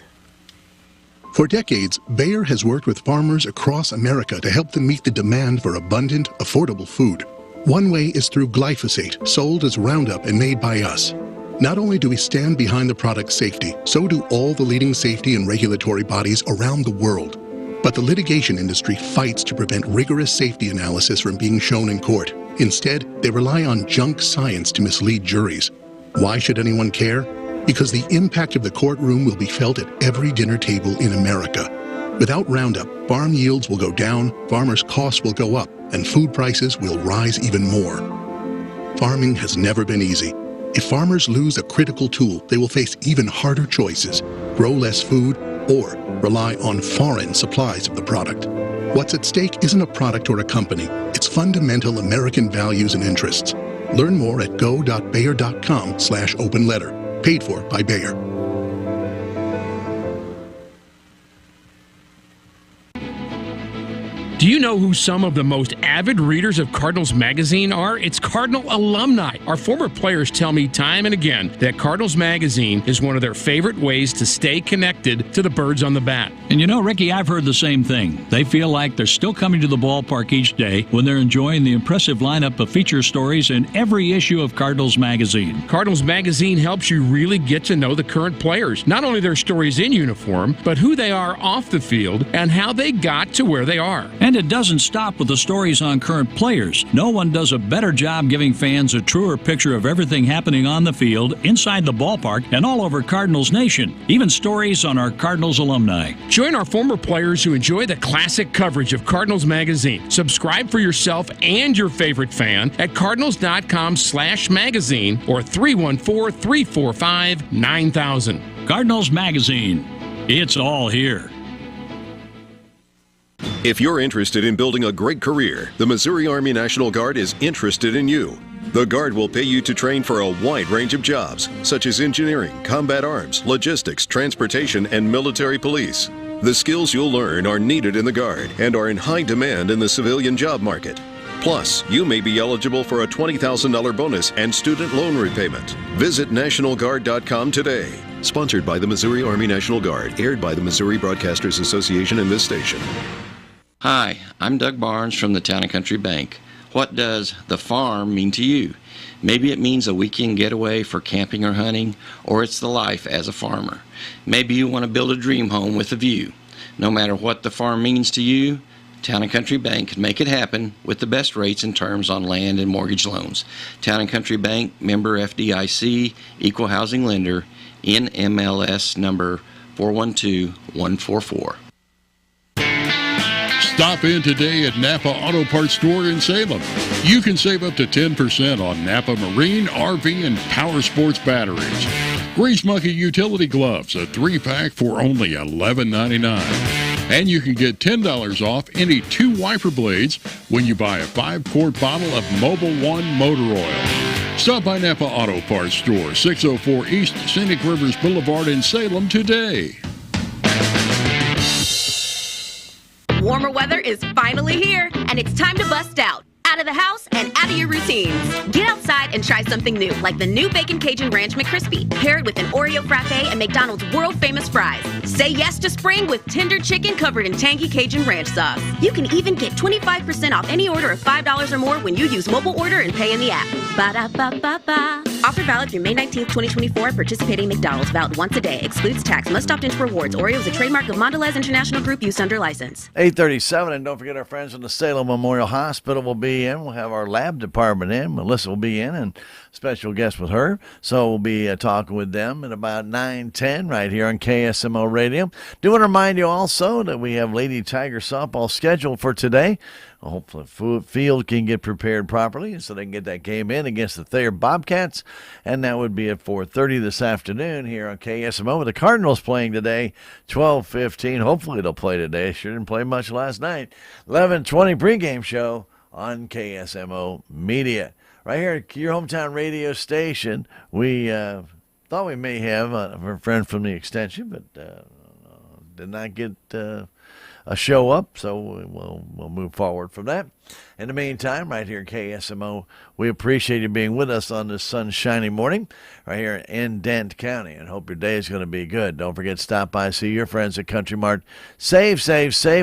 For decades, Bayer has worked with farmers across America to help them meet the demand for abundant, affordable food. One way is through glyphosate, sold as Roundup and made by us. Not only do we stand behind the product's safety, so do all the leading safety and regulatory bodies around the world. But the litigation industry fights to prevent rigorous safety analysis from being shown in court. Instead, they rely on junk science to mislead juries. Why should anyone care? Because the impact of the courtroom will be felt at every dinner table in America. Without Roundup, farm yields will go down, farmers' costs will go up, and food prices will rise even more. Farming has never been easy. If farmers lose a critical tool, they will face even harder choices: grow less food or rely on foreign supplies of the product. What's at stake isn't a product or a company. It's fundamental American values and interests. Learn more at go.bayer.com/open letter. Paid for by Bayer. Do you know who some of the most avid readers of Cardinals Magazine are? It's Cardinal alumni. Our former players tell me time and again that Cardinals Magazine is one of their favorite ways to stay connected to the birds on the bat. And you know, Ricky, I've heard the same thing. They feel like they're still coming to the ballpark each day when they're enjoying the impressive lineup of feature stories in every issue of Cardinals Magazine. Cardinals Magazine helps you really get to know the current players, not only their stories in uniform, but who they are off the field and how they got to where they are. And it doesn't stop with the stories on current players. No one does a better job giving fans a truer picture of everything happening on the field, inside the ballpark, and all over Cardinals Nation. Even stories on our Cardinals alumni. Join our former players who enjoy the classic coverage of Cardinals Magazine. Subscribe for yourself and your favorite fan at cardinals.com/magazine or 314-345-9000. Cardinals Magazine. It's all here. If you're interested in building a great career, the Missouri Army National Guard is interested in you. The Guard will pay you to train for a wide range of jobs, such as engineering, combat arms, logistics, transportation, and military police. The skills you'll learn are needed in the Guard and are in high demand in the civilian job market. Plus, you may be eligible for a $20,000 bonus and student loan repayment. Visit NationalGuard.com today. Sponsored by the Missouri Army National Guard, aired by the Missouri Broadcasters Association and this station. Hi, I'm Doug Barnes from the Town & Country Bank. What does the farm mean to you? Maybe it means a weekend getaway for camping or hunting, or it's the life as a farmer. Maybe you want to build a dream home with a view. No matter what the farm means to you, Town & Country Bank can make it happen with the best rates and terms on land and mortgage loans. Town & Country Bank, member FDIC, equal housing lender, NMLS number 412144. Stop in today at Napa Auto Parts Store in Salem. You can save up to 10% on Napa Marine, RV, and Power Sports batteries. Grease Monkey utility gloves, a 3-pack for only $11.99. And you can get $10 off any 2 wiper blades when you buy a 5-quart bottle of Mobil 1 motor oil. Stop by Napa Auto Parts Store, 604 East Scenic Rivers Boulevard in Salem today. Warmer weather is finally here, and it's time to bust out of the house and out of your routines. Get outside and try something new, like the new Bacon Cajun Ranch McCrispy, paired with an Oreo frappe and McDonald's world-famous fries. Say yes to spring with tender chicken covered in tangy Cajun Ranch sauce. You can even get 25% off any order of $5 or more when you use mobile order and pay in the app. Ba-da-ba-ba-ba. Offer valid through May 19th, 2024. Participating McDonald's. Valid once a day. Excludes tax. Must opt into rewards. Oreo is a trademark of Mondelez International Group, used under license. 8:37, and don't forget our friends from the Salem Memorial Hospital will be in. We'll have our lab department in. Melissa will be in, and special guest with her. So we'll be talking with them at about 9:10 right here on KSMO Radio. Do want to remind you also that we have Lady Tiger softball scheduled for today. Hopefully field can get prepared properly so they can get that game in against the Thayer Bobcats. And that would be at 4:30 this afternoon here on KSMO. The Cardinals playing today, 12:15. Hopefully they'll play today. Sure didn't play much last night. 11:20 pregame show on KSMO Media. Right here at your hometown radio station. We thought we may have a friend from the extension, but did not get a show up, so we'll move forward from that. In the meantime, right here at KSMO, we appreciate you being with us on this sunshiny morning right here in Dent County, and hope your day is going to be good. Don't forget to stop by, see your friends at Country Mart. Save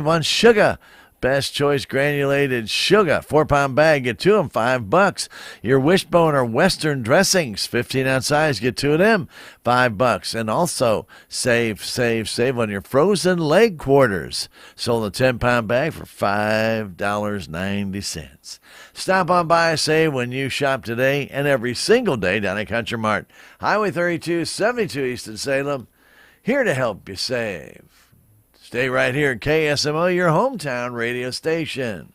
on sugar. Best Choice granulated sugar, 4-pound bag, get 2 of them, $5. Your Wishbone or Western dressings, 15-ounce size, get 2 of them, $5. And also save on your frozen leg quarters. Sold a 10-pound bag for $5.90. Stop on by, save when you shop today and every single day down at Country Mart. Highway 32, 72 East in Salem, here to help you save. Stay right here at KSMO, your hometown radio station.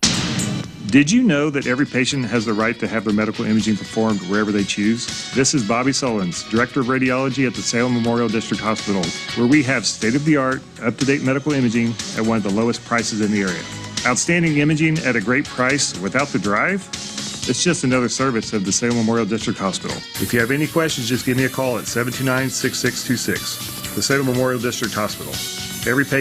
Did you know that every patient has the right to have their medical imaging performed wherever they choose? This is Bobby Sullins, Director of Radiology at the Salem Memorial District Hospital, where we have state-of-the-art, up-to-date medical imaging at one of the lowest prices in the area. Outstanding imaging at a great price without the drive? It's just another service of the Salem Memorial District Hospital. If you have any questions, just give me a call at 729-6626. The Salem Memorial District Hospital. Every patient